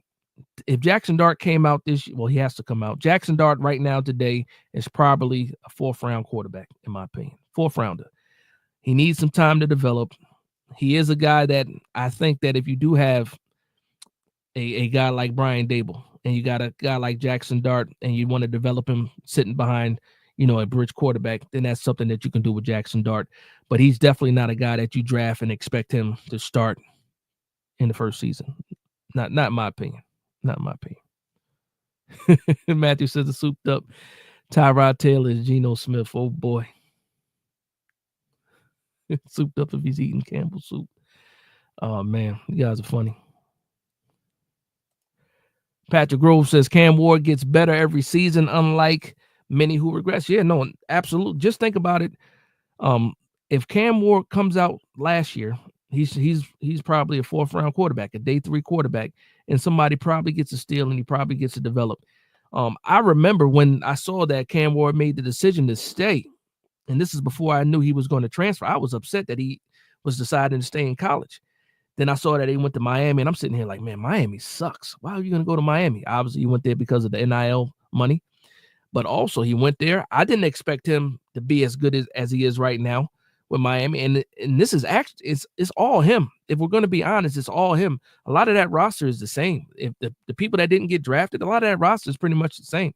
Speaker 1: if Jackson Dart came out this year, well, he has to come out. Jackson Dart right now today is probably a 4th-round quarterback, in my opinion. 4th rounder. He needs some time to develop. He is a guy that I think that if you do have a guy like Brian Dable and you got a guy like Jackson Dart and you want to develop him sitting behind, a bridge quarterback, then that's something that you can do with Jackson Dart. But he's definitely not a guy that you draft and expect him to start in the first season. Not in my opinion. Not in my opinion. Matthew says the souped up Tyrod Taylor is Geno Smith. Oh boy. Souped up if he's eating Campbell soup. Oh man, you guys are funny. Patrick Grove says Cam Ward gets better every season, unlike many who regress. Yeah, no, absolutely. Just think about it. If Cam Ward comes out last year, he's probably a 4th-round quarterback, a day 3 quarterback, and somebody probably gets a steal and he probably gets to develop. I remember when I saw that Cam Ward made the decision to stay, and this is before I knew he was going to transfer. I was upset that he was deciding to stay in college. Then I saw that he went to Miami, and I'm sitting here like, man, Miami sucks. Why are you going to go to Miami? Obviously, you went there because of the NIL money, but also he went there. I didn't expect him to be as good as he is right now with Miami, and this is actually it's all him. If we're going to be honest, it's all him. A lot of that roster is the same. If the people that didn't get drafted, a lot of that roster is pretty much the same.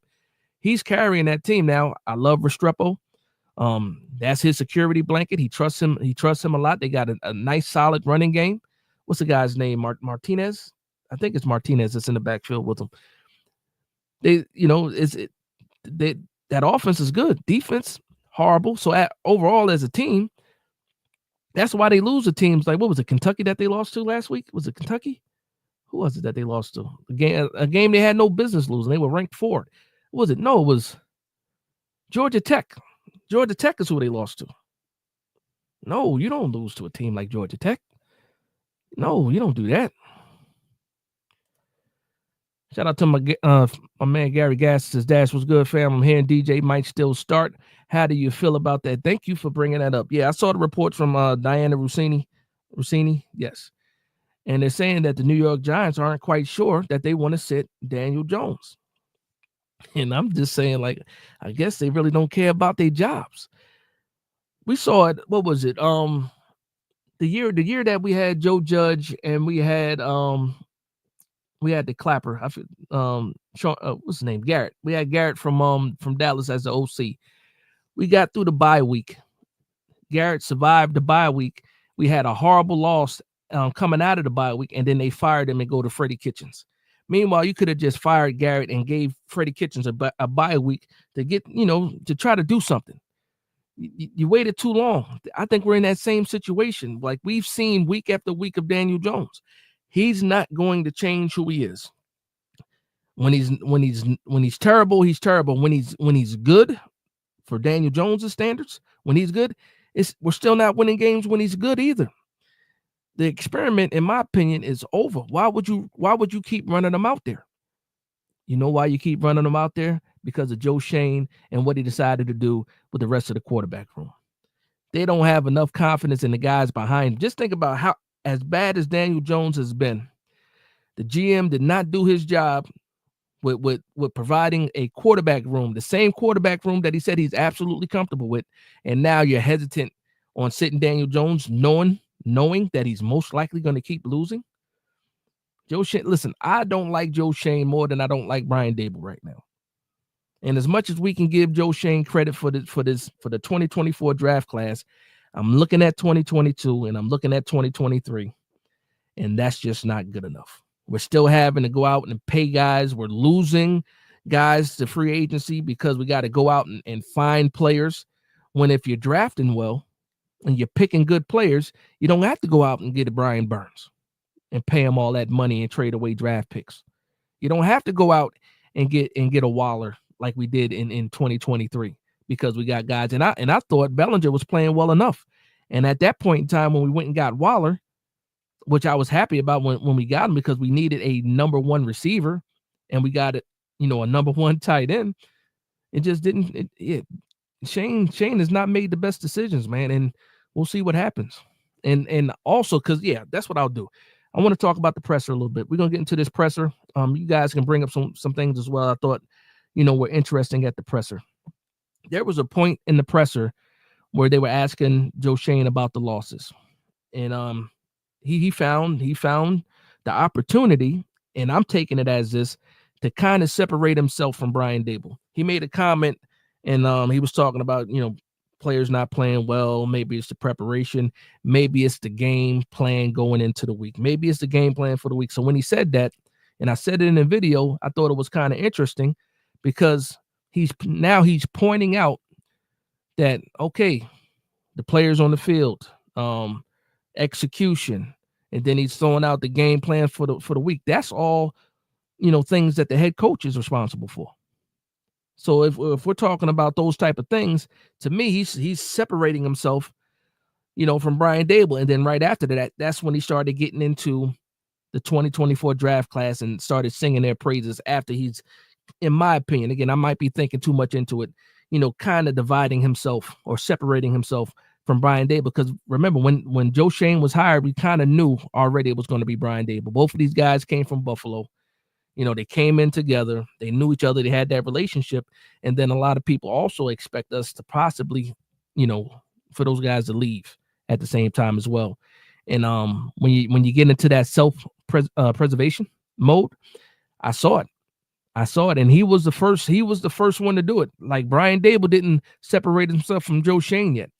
Speaker 1: He's carrying that team now. I love Restrepo. That's his security blanket. He trusts him. He trusts him a lot. They got a nice, solid running game. What's the guy's name? Martinez. I think it's Martinez that's in the backfield with him. They, that offense is good. Defense horrible. So overall, as a team, that's why they lose to teams like, what was it, Kentucky that they lost to last week? Was it Kentucky? Who was it that they lost to? A game they had no business losing. They were ranked 4th. What was it? No, it was Georgia Tech. Georgia Tech is who they lost to. No, you don't lose to a team like Georgia Tech. No, you don't do that. Shout out to my man Gary Gass. Says, Dash was good, fam. I'm hearing DJ might still start. How do you feel about that? Thank you for bringing that up. Yeah, I saw the report from Diana Rossini. Yes. And they're saying that the New York Giants aren't quite sure that they want to sit Daniel Jones. And I'm just saying, like, I guess they really don't care about their jobs. We saw it. What was it? The year that we had Joe Judge and we had the Clapper. What's his name? Garrett. We had Garrett from Dallas as the OC. We got through the bye week. Garrett survived the bye week. We had a horrible loss coming out of the bye week, and then they fired him and go to Freddie Kitchens. Meanwhile, you could have just fired Garrett and gave Freddie Kitchens a bye week to get, to try to do something. You waited too long. I think we're in that same situation. Like we've seen week after week of Daniel Jones. He's not going to change who he is. When he's terrible, he's terrible. When he's good, for Daniel Jones's standards, when he's good, we're still not winning games when he's good either. The experiment, in my opinion, is over. Why would you keep running them out there? You know why you keep running them out there? Because of Joe Schoen and what he decided to do with the rest of the quarterback room. They don't have enough confidence in the guys behind him. Just think about how, as bad as Daniel Jones has been, the GM did not do his job with providing a quarterback room, the same quarterback room that he said he's absolutely comfortable with. And now you're hesitant on sitting Daniel Jones, knowing that he's most likely going to keep losing. Joe Schoen, listen, I don't like Joe Schoen more than I don't like Brian Daboll right now. And as much as we can give Joe Schoen credit for the 2024 draft class, I'm looking at 2022 and I'm looking at 2023, and that's just not good enough. We're still having to go out and pay guys. We're losing guys to free agency because we got to go out and find players. When if you're drafting well and you're picking good players, you don't have to go out and get a Brian Burns and pay him all that money and trade away draft picks. You don't have to go out and get a Waller like we did in 2023 because we got guys. And I thought Bellinger was playing well enough. And at that point in time, when we went and got Waller, which I was happy about when we got him because we needed a number one receiver and we got it, a number one tight end. It just didn't. Shane has not made the best decisions, man, and we'll see what happens. And also because that's what I'll do. I want to talk about the presser a little bit. We're gonna get into this presser. You guys can bring up some things as well. I thought, were interesting at the presser. There was a point in the presser where they were asking Joe Schoen about the losses, and he found the opportunity, and I'm taking it as this, to kind of separate himself from Brian Daboll. He made a comment, and he was talking about players not playing well. Maybe it's the preparation. Maybe it's the game plan going into the week. Maybe it's the game plan for the week. So when he said that, and I said it in the video, I thought it was kind of interesting because he's pointing out that, okay, the players on the field, execution, and then he's throwing out the game plan for the week. That's all, things that the head coach is responsible for. So if we're talking about those type of things, to me, he's separating himself, from Brian Daboll. And then right after that, that's when he started getting into the 2024 draft class and started singing their praises after he's, in my opinion, again, I might be thinking too much into it, kind of dividing himself or separating himself from Brian Dable, because remember when Joe Schoen was hired, we kind of knew already it was going to be Brian Dable. Both of these guys came from Buffalo. They came in together. They knew each other. They had that relationship. And then a lot of people also expect us to possibly, for those guys to leave at the same time as well. And when you get into that preservation mode, I saw it. And he was the first one to do it. Like, Brian Dable didn't separate himself from Joe Schoen yet.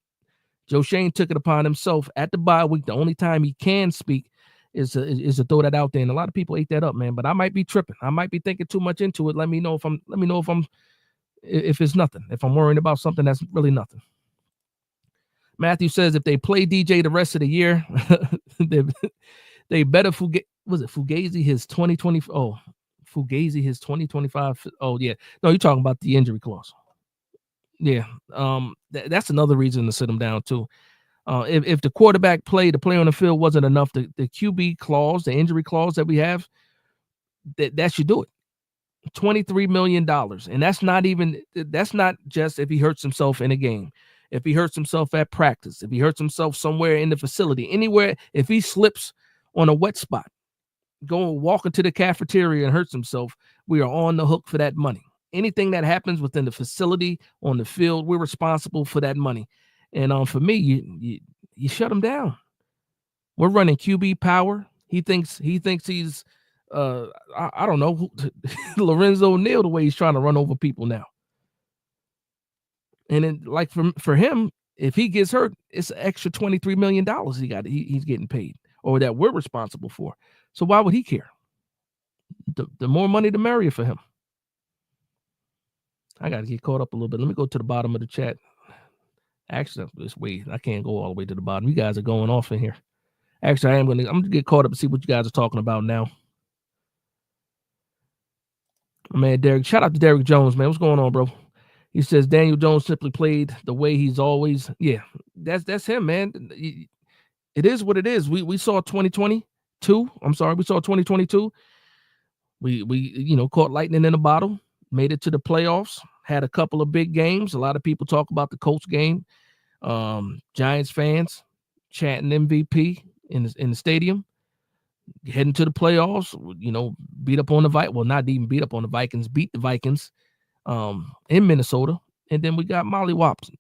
Speaker 1: Joe Schoen took it upon himself at the bye week. The only time he can speak is to throw that out there. And a lot of people ate that up, man. But I might be tripping. I might be thinking too much into it. Let me know if it's nothing. If I'm worrying about something that's really nothing. Matthew says if they play DJ the rest of the year, they better Fugazi his 2020. Oh, Fugazi his 2025. Oh yeah, no, you're talking about the injury clause. Yeah, that's another reason to sit him down too. If the quarterback play on the field wasn't enough, the QB clause, the injury clause that we have, that should do it. $23 million, and that's not just if he hurts himself in a game. If he hurts himself at practice, if he hurts himself somewhere in the facility, anywhere, if he slips on a wet spot, walking to the cafeteria and hurts himself, we are on the hook for that money. Anything that happens within the facility, on the field, we're responsible for that money. And for me, you shut him down. We're running QB power. He thinks he's I don't know, Lorenzo Neal, the way he's trying to run over people now. And then, like, for him, if he gets hurt, it's an extra $23 million he's getting paid, or that we're responsible for. So why would he care? The more money, the merrier for him. I got to get caught up a little bit. Let me go to the bottom of the chat. Actually, I can't go all the way to the bottom. You guys are going off in here. Actually, I'm gonna get caught up and see what you guys are talking about now. Man, Derek, shout out to Derek Jones, man. What's going on, bro? He says Daniel Jones simply played the way he's always. Yeah, that's him, man. It is what it is. We saw 2022. I'm sorry, we saw 2022. We caught lightning in a bottle, made it to the playoffs, had a couple of big games. A lot of people talk about the Colts game. Giants fans chanting MVP in the stadium, heading to the playoffs. Beat up on the Vikings. Well, not even beat up on the Vikings. Beat the Vikings in Minnesota, and then we got mollywopped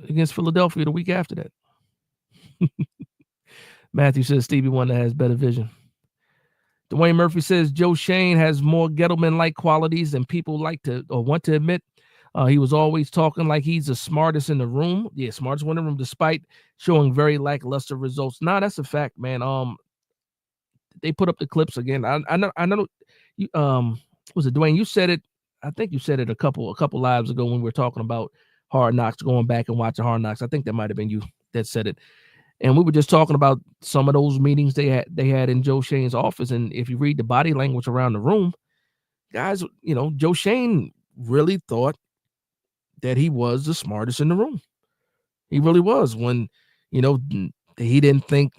Speaker 1: against Philadelphia the week after that. Matthew says Stevie Wonder has better vision. Dwayne Murphy says Joe Schoen has more Gettleman-like qualities than people like to or want to admit. He was always talking like he's the smartest in the room. Yeah, smartest one in the room, despite showing very lackluster results. Nah, that's a fact, man. They put up the clips again. I know. You was it Dwayne? You said it. I think you said it a couple lives ago when we were talking about Hard Knocks, going back and watching Hard Knocks. I think that might have been you that said it. And we were just talking about some of those meetings they had in Joe Schoen's office. And if you read the body language around the room, guys, Joe Schoen really thought that he was the smartest in the room. He really was. When, he didn't think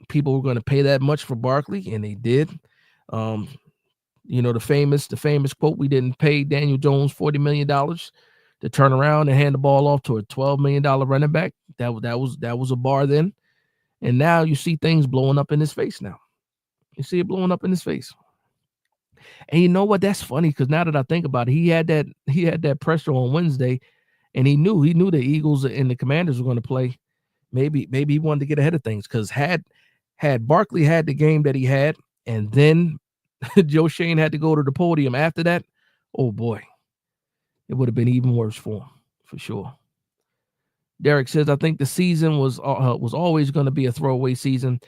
Speaker 1: people were going to pay that much for Barkley, and they did. The famous quote, we didn't pay Daniel Jones $40 million to turn around and hand the ball off to a $12 million running back. That was a bar then. And now you see things blowing up in his face now. You see it blowing up in his face. And you know what? That's funny, because now that I think about it, he had that pressure on Wednesday, and he knew the Eagles and the Commanders were going to play. Maybe he wanted to get ahead of things, because had Barkley had the game that he had, and then Joe Schoen had to go to the podium after that, oh boy, it would have been even worse for him, for sure. Derek says, I think the season was always going to be a throwaway season.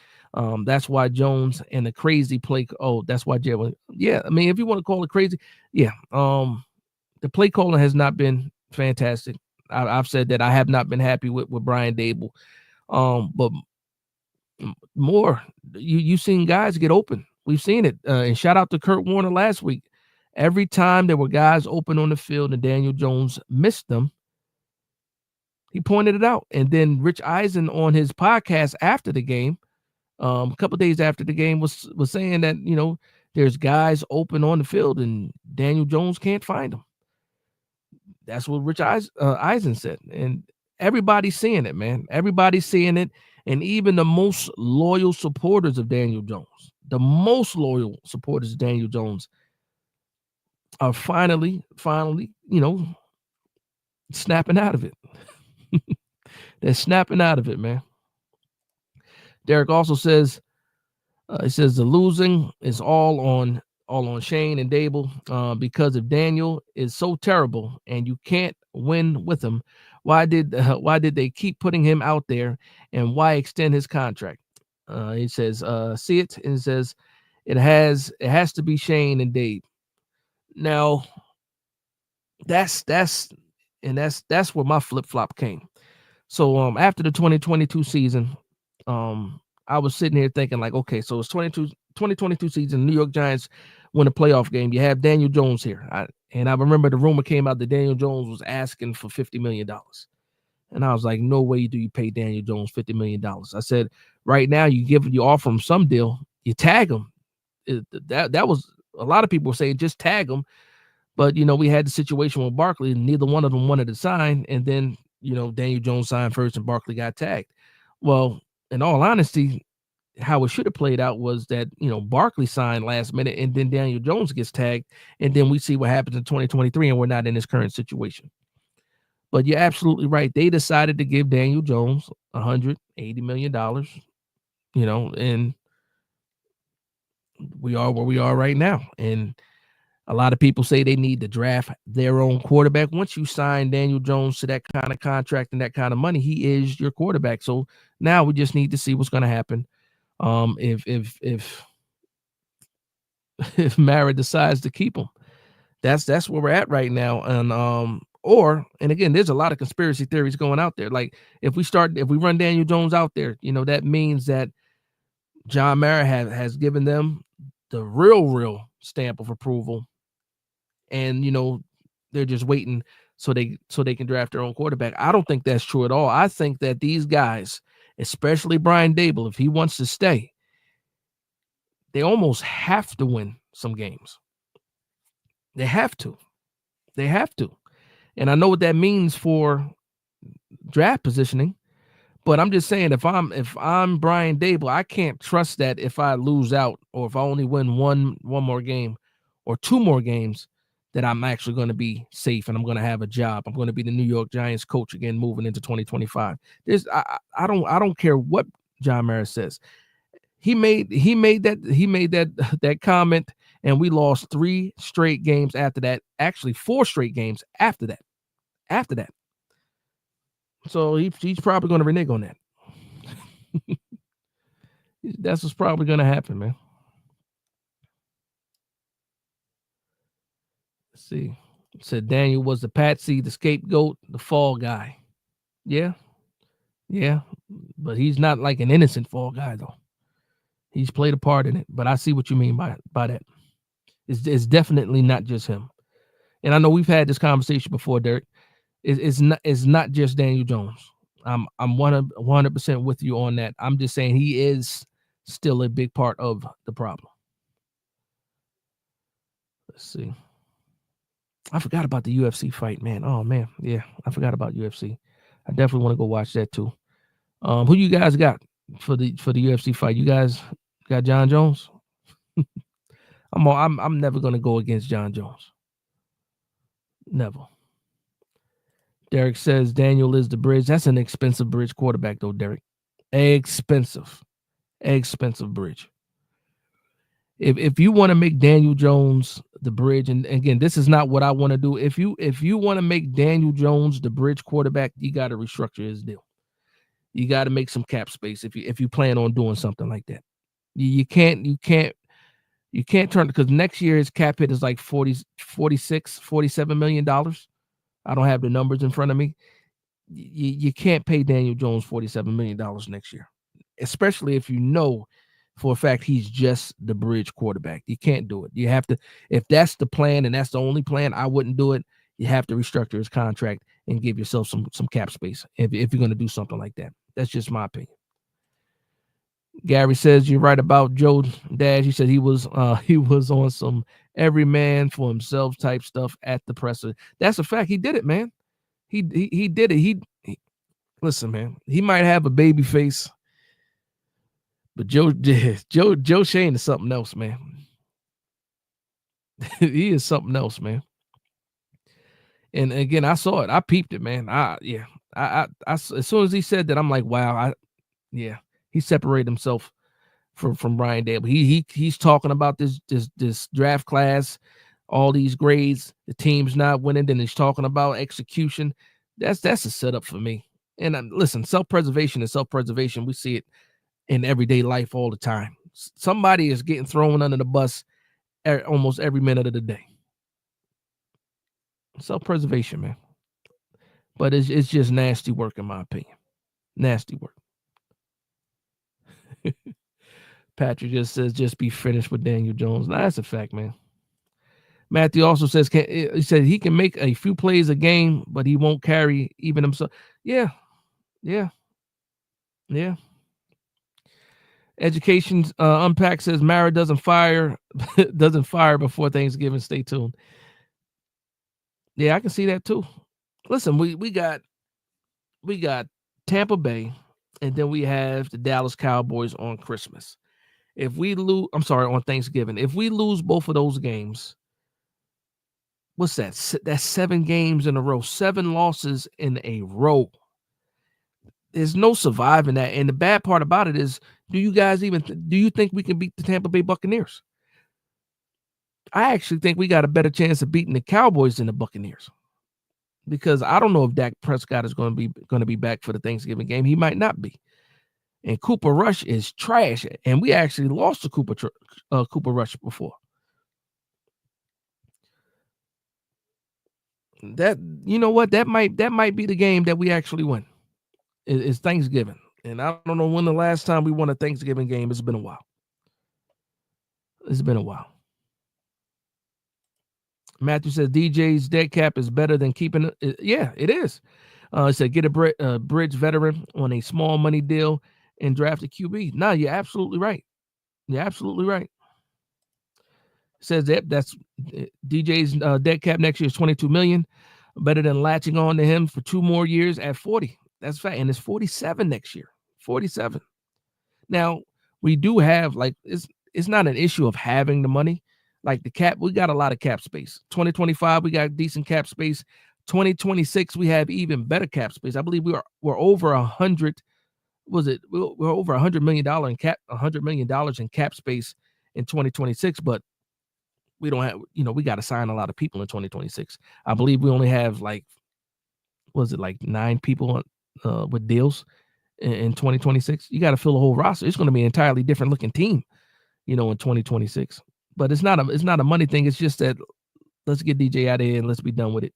Speaker 1: That's why Jones and the crazy play. Oh, that's why Jay. Yeah, I mean, if you want to call it crazy, yeah. The play calling has not been fantastic. I've said that I have not been happy with Brian Dable. But more, you've seen guys get open. We've seen it. And shout out to Kurt Warner last week. Every time there were guys open on the field and Daniel Jones missed them, he pointed it out. And then Rich Eisen on his podcast after the game, a couple of days after the game, was saying that, there's guys open on the field and Daniel Jones can't find them. That's what Rich Eisen said. And everybody's seeing it, man. Everybody's seeing it. And even the most loyal supporters of Daniel Jones, the most loyal supporters of Daniel Jones are finally, snapping out of it. They're snapping out of it, man. Derek also says, he says the losing is all on Shane and Dable, because if Daniel is so terrible and you can't win with him, why did they keep putting him out there, and why extend his contract? He says, see it, and says it has to be Shane and Dave. Now that's where my flip flop came. So after the 2022 season, I was sitting here thinking like, okay, so it's 2022 season, New York Giants win a playoff game. You have Daniel Jones here. I remember the rumor came out that Daniel Jones was asking for $50 million. And I was like, no way do you pay Daniel Jones $50 million. I said, right now you offer him some deal, you tag him. That was a lot of people were saying just tag him. But, we had the situation with Barkley, and neither one of them wanted to sign. And then, Daniel Jones signed first and Barkley got tagged. Well, in all honesty, how it should have played out was that, Barkley signed last minute and then Daniel Jones gets tagged. And then we see what happens in 2023 and we're not in this current situation. But you're absolutely right. They decided to give Daniel Jones $180 million, and we are where we are right now. And a lot of people say they need to draft their own quarterback. Once you sign Daniel Jones to that kind of contract and that kind of money, he is your quarterback. So now we just need to see what's going to happen. If Mara decides to keep him, that's where we're at right now. And again, there's a lot of conspiracy theories going out there. Like if we run Daniel Jones out there, that means that John Mara has given them the real stamp of approval. And they're just waiting so they can draft their own quarterback. I don't think that's true at all. I think that these guys, especially Brian Dable, if he wants to stay, they almost have to win some games. They have to. And I know what that means for draft positioning, but I'm just saying if I'm Brian Dable, I can't trust that if I lose out or if I only win one more game or two more games, that I'm actually going to be safe and I'm going to have a job. I'm going to be the New York Giants coach again moving into 2025. I don't care what John Mara says. He made that comment, and we lost 3 straight games after that. Actually, 4 straight games after that. So he's probably going to renege on that. That's what's probably going to happen, man. Let's see. Said Daniel was the patsy, the scapegoat, the fall guy. Yeah. But he's not like an innocent fall guy, though. He's played a part in it. But I see what you mean by that. It's definitely not just him. And I know we've had this conversation before, Derek. It's not just Daniel Jones. I'm 100% with you on that. I'm just saying he is still a big part of the problem. Let's see. I forgot about the UFC fight, man. Oh man, yeah, I forgot about UFC. I definitely want to go watch that too. Who you guys got for the UFC fight? You guys got John Jones? I'm never gonna go against John Jones. Never. Derek says Daniel is the bridge. That's an expensive bridge quarterback, though, Derek. Expensive bridge. If you want to make Daniel Jones the bridge, and again, this is not what I want to do. If you want to make Daniel Jones the bridge quarterback, you got to restructure his deal. You got to make some cap space if you plan on doing something like that. You can't turn, because next year his cap hit is like $47 million. I don't have the numbers in front of me. You can't pay Daniel Jones $47 million next year, especially if you know for a fact he's just the bridge quarterback. You can't do it. You have to, if that's the plan and that's the only plan, I wouldn't do it. You have to restructure his contract and give yourself some cap space if you're going to do something like that. That's just my opinion. Gary says you're right about Joe Dash. He said he was on some every man for himself type stuff at the presser. That's a fact. He did it, man. He did it. Listen, man, he might have a baby face, but Joe Shane is something else, man. He is something else, man. And again, I saw it. I peeped it, man. As soon as he said that, I'm like, wow, he separated himself from Brian Dable. He's talking about this draft class, all these grades, the team's not winning, then he's talking about execution. That's a setup for me. And listen, self-preservation is self-preservation. We see it in everyday life all the time. Somebody is getting thrown under the bus almost every minute of the day. Self-preservation, man. But it's just nasty work, in my opinion. Nasty work. Patrick just says, just be finished with Daniel Jones. Nah, that's a fact, man. Matthew also says, he said he can make a few plays a game, but he won't carry even himself. Yeah. Education Unpack says Mara doesn't fire before Thanksgiving. Stay tuned. Yeah, I can see that too. Listen, we got Tampa Bay, and then we have the Dallas Cowboys on Christmas. If we lose, on Thanksgiving. If we lose both of those games, what's that? That's 7 games in a row, 7 losses in a row. There's no surviving that. And the bad part about it is, do you think we can beat the Tampa Bay Buccaneers? I actually think we got a better chance of beating the Cowboys than the Buccaneers, because I don't know if Dak Prescott is going to be back for the Thanksgiving game. He might not be. And Cooper Rush is trash, and we actually lost to Cooper Rush before. That, you know what, that might be the game that we actually win. Is Thanksgiving, and I don't know when the last time we won a Thanksgiving game. It's been a while. Matthew says DJ's dead cap is better than keeping it. Yeah, it is. He said get a bridge veteran on a small money deal and draft a QB. No, you're absolutely right. Says that's DJ's dead cap next year is $22 million, better than latching on to him for 2 more years at 40. That's fact, and it's 47 next year. 47. Now we do have, like, it's not an issue of having the money. Like the cap, we got a lot of cap space. 2025, we got decent cap space. 2026, we have even better cap space. I believe we're over 100. Was it? We're over $100 million in cap, $100 million in cap space in 2026, but we don't have, we got to sign a lot of people in 2026. I believe we only have like 9 people with deals in 2026. You got to fill the whole roster. It's going to be an entirely different looking team, in 2026. But it's not a money thing. It's just that let's get DJ out of here and let's be done with it,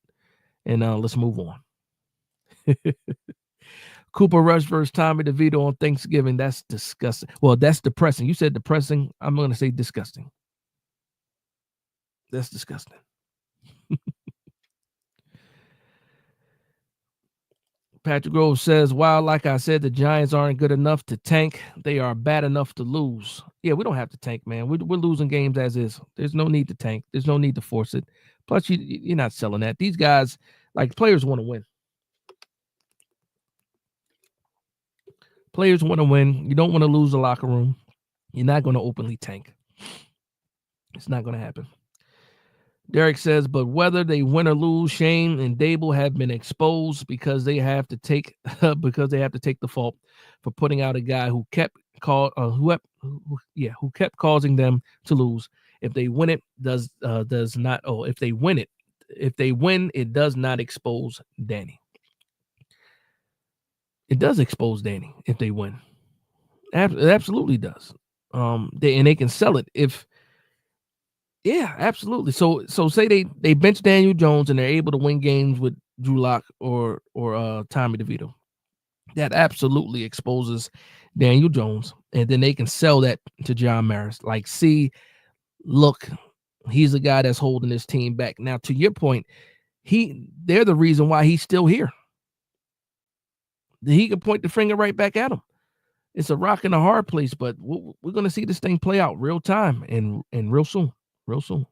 Speaker 1: and let's move on. Cooper Rush versus Tommy DeVito on Thanksgiving. That's disgusting. Well, that's depressing. You said depressing. I'm going to say disgusting. That's disgusting. Patrick Grove says, "Wow, like I said, the Giants aren't good enough to tank. They are bad enough to lose." Yeah, we don't have to tank, man. We're losing games as is. There's no need to tank. There's no need to force it. Plus, you're not selling that. These guys, like, players want to win. Players want to win. You don't want to lose the locker room. You're not going to openly tank. It's not going to happen. Derek says, but whether they win or lose, Shane and Dable have been exposed because they have to take the fault for putting out a guy who kept causing them to lose. If they win it, if they win, it does not expose Danny. It does expose Danny if they win. It absolutely does. They can sell it if. Yeah, absolutely. So say they bench Daniel Jones and they're able to win games with Drew Lock or Tommy DeVito. That absolutely exposes Daniel Jones, and then they can sell that to John Maris. Like, see, look, he's the guy that's holding this team back. Now, to your point, they're the reason why he's still here. He can point the finger right back at him. It's a rock and a hard place, but we're going to see this thing play out real time and real soon. Real soon.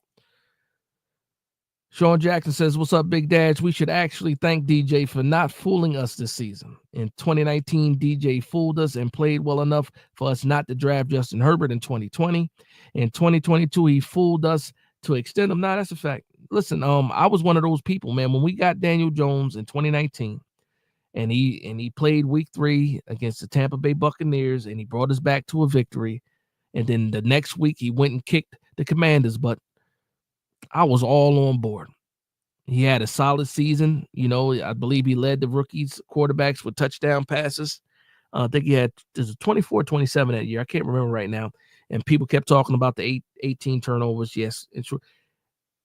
Speaker 1: Sean Jackson says, "What's up, Big Dads? We should actually thank DJ for not fooling us this season. In 2019, DJ fooled us and played well enough for us not to draft Justin Herbert in 2020. In 2022, he fooled us to extend him." Nah, that's a fact. Listen, I was one of those people, man. When we got Daniel Jones in 2019, and he played Week 3 against the Tampa Bay Buccaneers, and he brought us back to a victory. And then the next week, he went and kicked the Commanders' butt. I was all on board. He had a solid season. You know, I believe he led the rookies quarterbacks with touchdown passes. I think he had 24, 27 that year. I can't remember right now. And people kept talking about the 18 turnovers. Yes, it's true.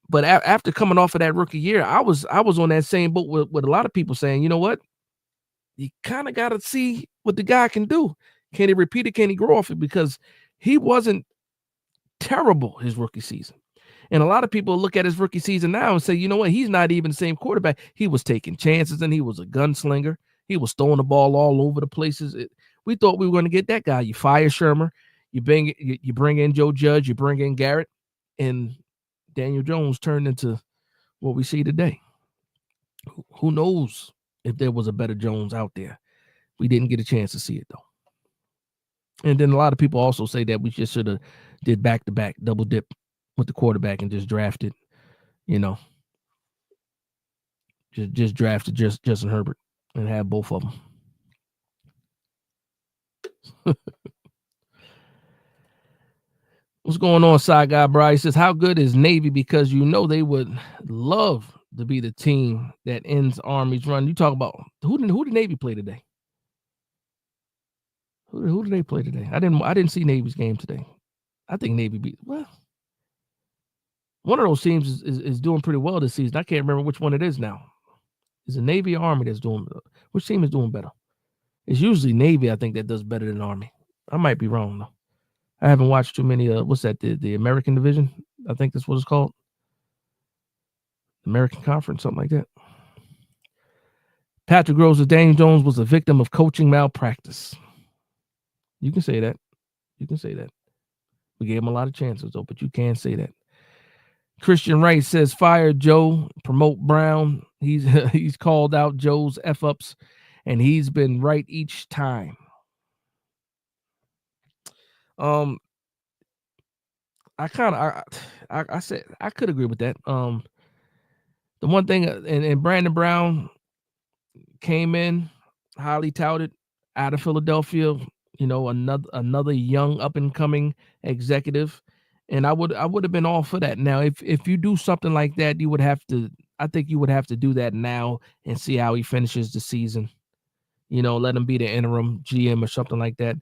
Speaker 1: But after coming off of that rookie year, I was on that same boat with a lot of people saying, you know what? You kind of got to see what the guy can do. Can he repeat it? Can he grow off it? Because he wasn't terrible his rookie season. And a lot of people look at his rookie season now and say, you know what? He's not even the same quarterback. He was taking chances and he was a gunslinger. He was throwing the ball all over the places. We thought we were going to get that guy. You fire Shermer, you bring in Joe Judge, you bring in Garrett, and Daniel Jones turned into what we see today. Who knows if there was a better Jones out there? We didn't get a chance to see it, though. And then a lot of people also say that we just should have did back-to-back double dip with the quarterback and just drafted, you know, just drafted Justin Herbert and have both of them. What's going on, side guy Bryce? Says, how good is Navy? Because you know they would love to be the team that ends Army's run. You talk about who did Navy play today? Who did they play today? I didn't see Navy's game today. I think Navy beat one of those teams is doing pretty well this season. I can't remember which one it is now. Is it Navy or Army that's doing? Which team is doing better? It's usually Navy, I think, that does better than Army. I might be wrong though. I haven't watched too many. What's that? The American Division? I think that's what it's called. American Conference, something like that. Patrick Groves says Daniel Jones was a victim of coaching malpractice. You can say that. You can say that. We gave him a lot of chances though, but you can say that. Christian Wright says, fire Joe, promote Brown. He's called out Joe's F-ups, and he's been right each time. I said I could agree with that. The one thing, and Brandon Brown came in highly touted out of Philadelphia. You know, another young up and coming executive. And I would have been all for that. Now, if you do something like that, you would have to. I think you would have to do that now and see how he finishes the season. You know, let him be the interim GM or something like that.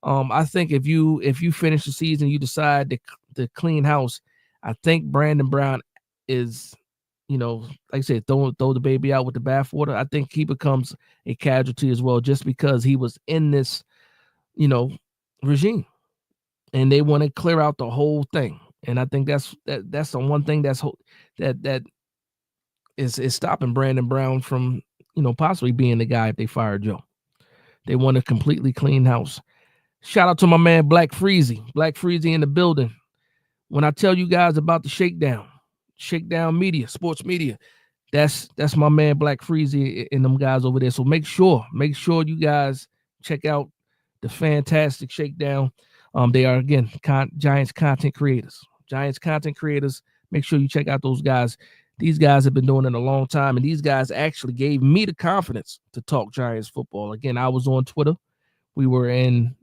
Speaker 1: I think if you finish the season, you decide to clean house. I think Brandon Brown is, you know, like I said, throw the baby out with the bathwater. I think he becomes a casualty as well, just because he was in this, you know, regime. And they want to clear out the whole thing, and I think that's the one thing that is stopping Brandon Brown from, you know, possibly being the guy if they fire Joe. They want to completely clean house. Shout out to my man Black Freezy in the building. When I tell you guys about the Shakedown Media, sports media, that's my man Black Freezy and them guys over there. So make sure you guys check out the fantastic Shakedown. They are, again, Giants content creators. Make sure you check out those guys. These guys have been doing it a long time, and these guys actually gave me the confidence to talk Giants football. Again, I was on Twitter. We were in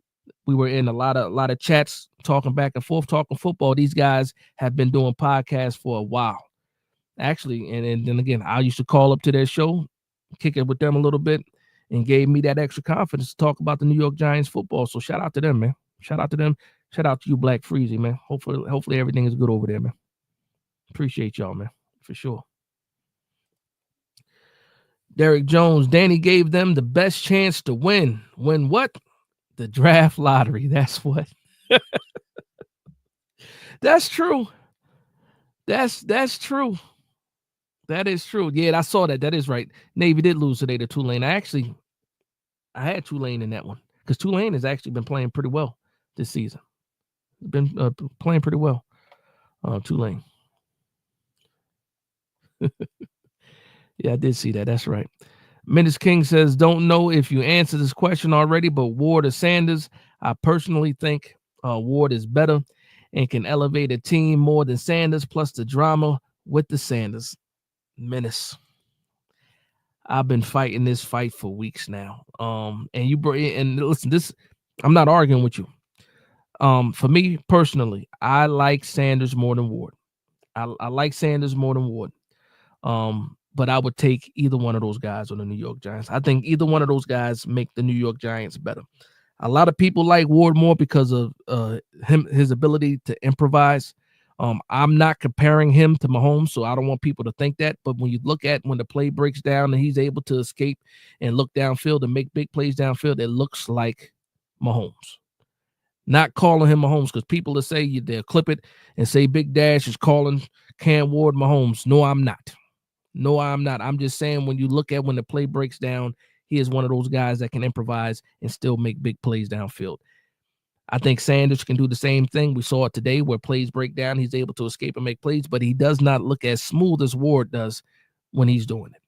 Speaker 1: a lot of chats, talking back and forth, talking football. These guys have been doing podcasts for a while, actually. And then again, I used to call up to their show, kick it with them a little bit, and gave me that extra confidence to talk about the New York Giants football. So shout out to them, man. Shout out to them. Shout out to you, Black Freezy, man. Hopefully everything is good over there, man. Appreciate y'all, man, for sure. Derek Jones, Danny gave them the best chance to win. Win what? The draft lottery. That's what. That's true. That's true. That is true. Yeah, I saw that. That is right. Navy did lose today to Tulane. I had Tulane in that one because Tulane has actually been playing pretty well this season. Been playing pretty well. Tulane. Yeah, I did see that. That's right. Menace King says, don't know if you answered this question already, but Ward or Sanders? I personally think Ward is better and can elevate a team more than Sanders, plus the drama with the Sanders. Menace, I've been fighting this fight for weeks now. And listen, this, I'm not arguing with you. For me personally, I like Sanders more than Ward. I like Sanders more than Ward. But I would take either one of those guys on the New York Giants. I think either one of those guys make the New York Giants better. A lot of people like Ward more because of his ability to improvise. I'm not comparing him to Mahomes, so I don't want people to think that. But when you look at when the play breaks down and he's able to escape and look downfield and make big plays downfield, it looks like Mahomes. Not calling him Mahomes, because people will say they'll clip it and say Big Dash is calling Cam Ward Mahomes. No, I'm not. No, I'm not. I'm just saying when you look at when the play breaks down, he is one of those guys that can improvise and still make big plays downfield. I think Sanders can do the same thing. We saw it today where plays break down. He's able to escape and make plays, but he does not look as smooth as Ward does when he's doing it.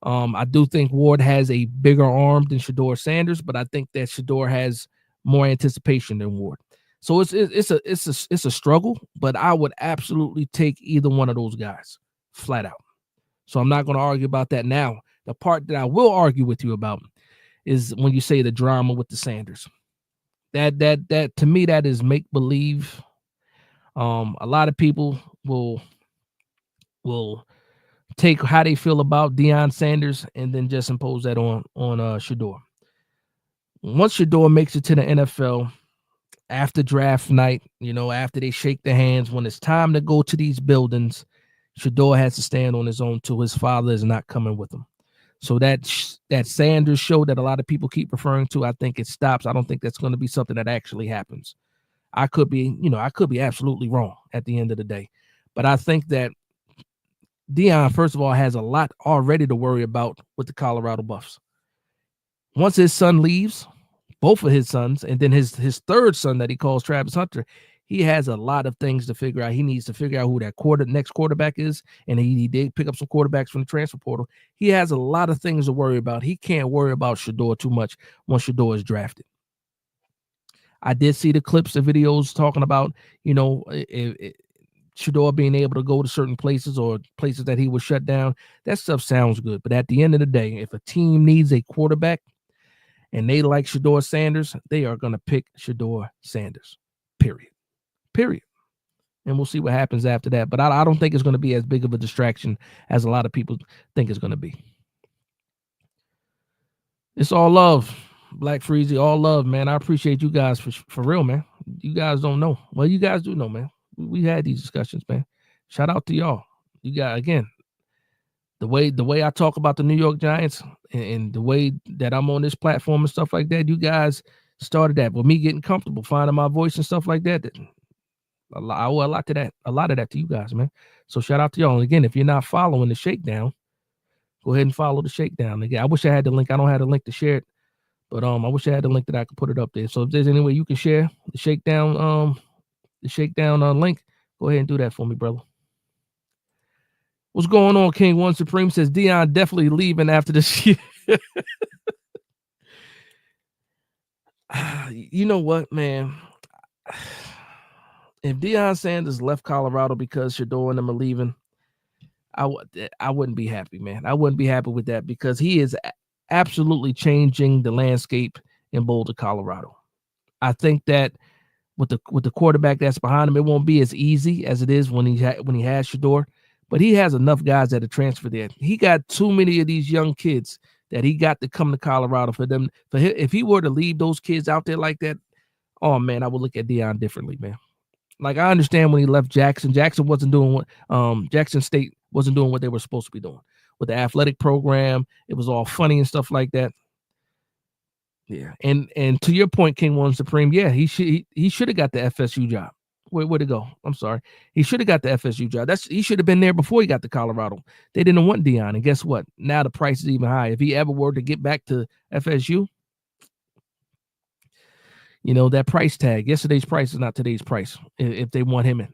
Speaker 1: I do think Ward has a bigger arm than Shedeur Sanders, but I think that Shedeur has more anticipation than Ward. So it's a struggle, but I would absolutely take either one of those guys flat out. So I'm not going to argue about that now. The part that I will argue with you about is when you say the drama with the Sanders. That to me, that is make believe. A lot of people will take how they feel about Deion Sanders and then just impose that on Shedeur. Once Shedeur makes it to the NFL after draft night, after they shake their hands, when it's time to go to these buildings, Shedeur has to stand on his own too. His father is not coming with him. So that Sanders show that a lot of people keep referring to, I think it stops. I don't think that's going to be something that actually happens. I could be absolutely wrong at the end of the day. But I think that Deion, first of all, has a lot already to worry about with the Colorado Buffs. Once his son leaves, both of his sons, and then his third son that he calls Travis Hunter, he has a lot of things to figure out. He needs to figure out who that next quarterback is, and he did pick up some quarterbacks from the transfer portal. He has a lot of things to worry about. He can't worry about Shedeur too much once Shedeur is drafted. I did see the clips, the videos talking about, Shedeur being able to go to certain places or places that he was shut down. That stuff sounds good. But at the end of the day, if a team needs a quarterback and they like Shedeur Sanders, they are going to pick Shedeur Sanders, period. And we'll see what happens after that. But I don't think it's going to be as big of a distraction as a lot of people think it's going to be. It's all love, Black Freezy, all love, man. I appreciate you guys for real, man. You guys don't know. Well, you guys do know, man. We had these discussions, man. Shout out to y'all. You got, again, the way I talk about the New York Giants and the way that I'm on this platform and stuff like that, you guys started that with me getting comfortable, finding my voice and stuff like that. I owe a lot of that to you guys, man. So shout out to y'all. And again, if you're not following the Shakedown, go ahead and follow the Shakedown. Again, I wish I had the link. I don't have the link to share it, but I wish I had the link that I could put it up there. So if there's any way you can share the Shakedown link, go ahead and do that for me, brother. What's going on? King One Supreme says Deion definitely leaving after this year. You know what, man? If Deion Sanders left Colorado because Shedeur and them are leaving, I wouldn't be happy, man. I wouldn't be happy with that because he is absolutely changing the landscape in Boulder, Colorado. I think that with the quarterback that's behind him, it won't be as easy as it is when he has Shedeur, but he has enough guys that are transferred there. He got too many of these young kids that he got to come to Colorado for them. If he were to leave those kids out there like that, oh man, I would look at Deion differently, man. Like I understand when he left Jackson wasn't doing what Jackson State wasn't doing what they were supposed to be doing with the athletic program. It was all funny and stuff like that. Yeah, and to your point, King One Supreme, yeah, he should have got the FSU job. Where'd it go? I'm sorry. He should have got the FSU job. He should have been there before he got to Colorado. They didn't want Deion, and guess what? Now the price is even higher. If he ever were to get back to FSU, that price tag, yesterday's price is not today's price if they want him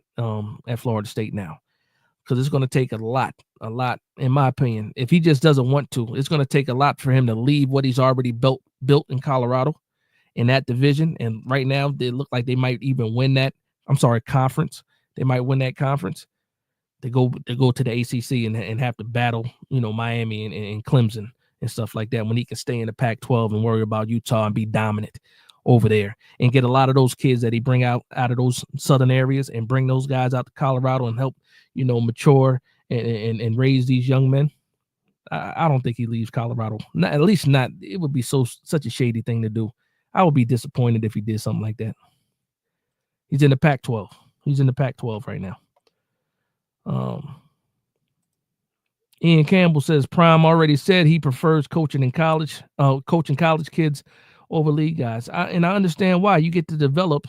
Speaker 1: at Florida State now. because it's going to take a lot, in my opinion. If he just doesn't want to, it's going to take a lot for him to leave what he's already built in Colorado in that division. And right now, they look like they might even win that. I'm sorry, conference. They might win that conference. They go to the ACC and have to battle, Miami and Clemson and stuff like that, when he can stay in the Pac-12 and worry about Utah and be dominant over there and get a lot of those kids that he bring out of those southern areas and bring those guys out to Colorado and help, mature and raise these young men. I don't think he leaves Colorado. Not, at least not. It would be such a shady thing to do. I would be disappointed if he did something like that. He's in the Pac-12. He's in the Pac-12 right now. Ian Campbell says Prime already said he prefers coaching college kids over league guys. I understand why. You get to develop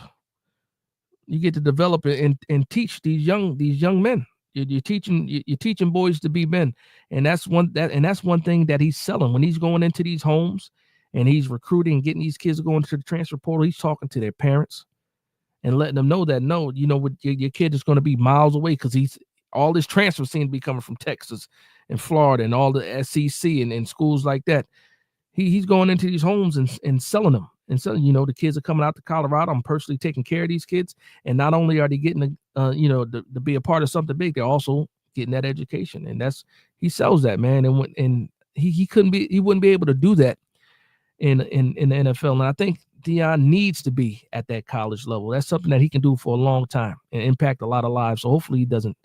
Speaker 1: and teach these young men. You're teaching boys to be men, and that's one thing that he's selling when he's going into these homes and he's recruiting and getting these kids going to the transfer portal. He's talking to their parents and letting them know that your kid is going to be miles away, because all this transfer seems to be coming from Texas and Florida and all the SEC and schools like that. He's going into these homes and selling them. And so, the kids are coming out to Colorado. I'm personally taking care of these kids. And not only are they getting, to be a part of something big, they're also getting that education. And he sells that, man. And he wouldn't be able to do that in the NFL. And I think Deion needs to be at that college level. That's something that he can do for a long time and impact a lot of lives. So hopefully he doesn't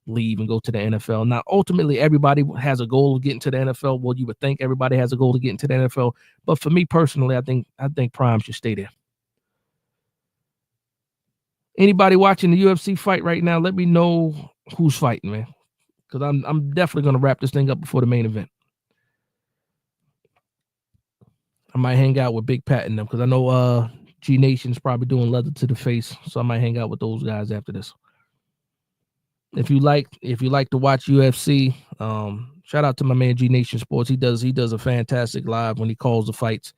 Speaker 1: leave and go to the NFL. Now, ultimately, everybody has a goal of getting to the NFL. Well, you would think everybody has a goal to get into the NFL. But for me personally, I think Prime should stay there. Anybody watching the UFC fight right now, let me know who's fighting, man. Because I'm definitely going to wrap this thing up before the main event. I might hang out with Big Pat and them, because I know G Nation's probably doing leather to the face. So I might hang out with those guys after this. If you like to watch UFC, shout out to my man G Nation Sports. He does a fantastic live when he calls the fights.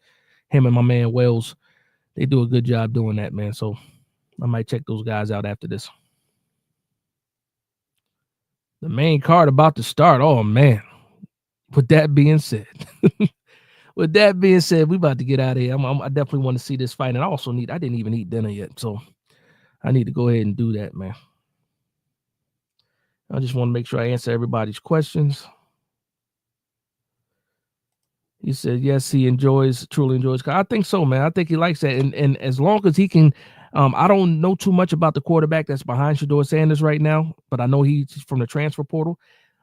Speaker 1: Him and my man Wells, they do a good job doing that, man. So I might check those guys out after this. The main card about to start. Oh man. With that being said, we about to get out of here. I definitely want to see this fight, and I didn't even eat dinner yet, so I need to go ahead and do that, man. I just want to make sure I answer everybody's questions. He said, yes, he truly enjoys. I think so, man. I think he likes that. And as long as he can, I don't know too much about the quarterback that's behind Shedeur Sanders right now, but I know he's from the transfer portal.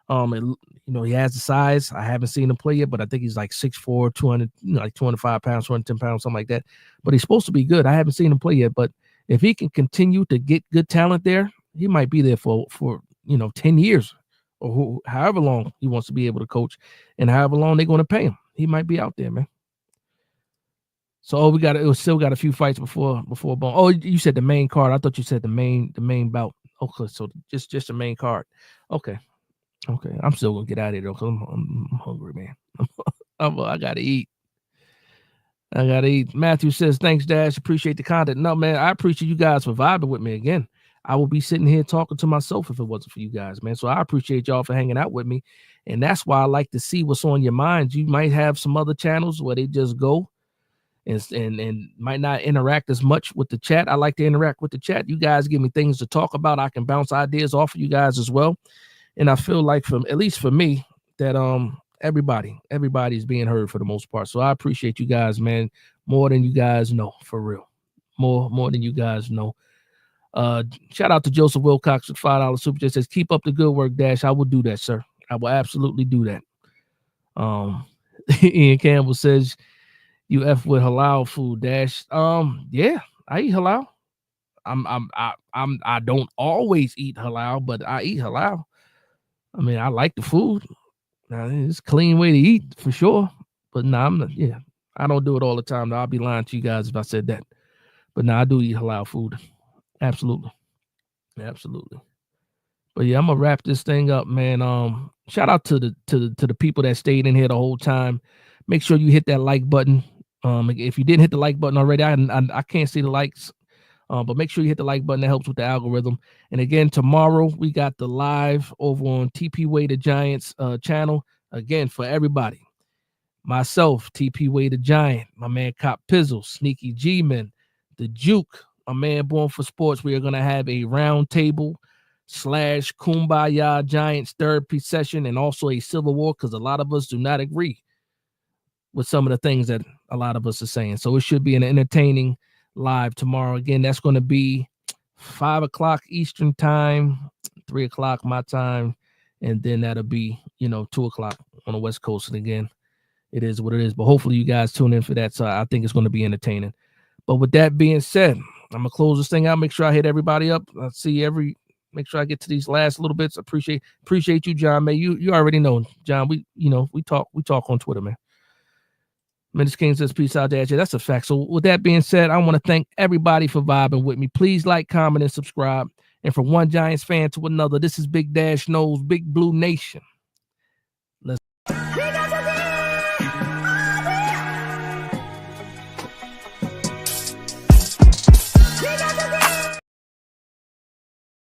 Speaker 1: He has the size. I haven't seen him play yet, but I think he's like 6'4", 200, like 205 pounds, 210 pounds, something like that. But he's supposed to be good. I haven't seen him play yet, but if he can continue to get good talent there, he might be there for 10 years or however long he wants to be able to coach, and however long they're going to pay him. He might be out there, man. So we still got a few fights before bone. Oh, you said the main card. I thought you said the main bout. Okay, so just the main card. Okay. I'm still gonna get out of here though, because I'm hungry, man. I gotta eat. Matthew says, thanks, Dash. Appreciate the content. No, man, I appreciate you guys for vibing with me again. I would be sitting here talking to myself if it wasn't for you guys, man. So I appreciate y'all for hanging out with me. And that's why I like to see what's on your minds. You might have some other channels where they just go and might not interact as much with the chat. I like to interact with the chat. You guys give me things to talk about. I can bounce ideas off of you guys as well. And I feel like, at least for me, that everybody's being heard for the most part. So I appreciate you guys, man, more than you guys know, for real. More than you guys know. Shout out to Joseph Wilcox with $5 super chat. Says, keep up the good work, Dash. I will do that, sir. I will absolutely do that. Ian Campbell says, you F with halal food, Dash. Yeah, I eat halal. I don't always eat halal, but I eat halal. I mean, I like the food. It's a clean way to eat for sure. But I don't do it all the time. Though. I'll be lying to you guys if I said that. But I do eat halal food. Absolutely. But yeah, I'm gonna wrap this thing up, man. Shout out to the people that stayed in here the whole time. Make sure you hit that like button. If you didn't hit the like button already, I can't see the likes. But make sure you hit the like button. That helps with the algorithm. And again, tomorrow we got the live over on TP Way the Giants channel. Again, for everybody. Myself, TP Way the Giant, my man Cop Pizzle, Sneaky G-Man, the Juke, my man Born for Sports. We are going to have a round table / Kumbaya Giants therapy session and also a Civil War, because a lot of us do not agree with some of the things that a lot of us are saying. So it should be an entertaining live tomorrow. Again, that's going to be 5 o'clock Eastern time, 3 o'clock my time, and then that'll be, 2 o'clock on the West Coast. And again, it is what it is. But hopefully you guys tune in for that. So I think it's going to be entertaining. But with that being said, I'm going to close this thing out. Make sure I hit everybody up. Make sure I get to these last little bits. Appreciate you, John, man. You already know, John, we talk on Twitter, man. Menace King says, peace out, Dad. Yeah, that's a fact. So with that being said, I want to thank everybody for vibing with me. Please like, comment, and subscribe. And from one Giants fan to another, this is Big Dash Knows, Big Blue Nation. Let's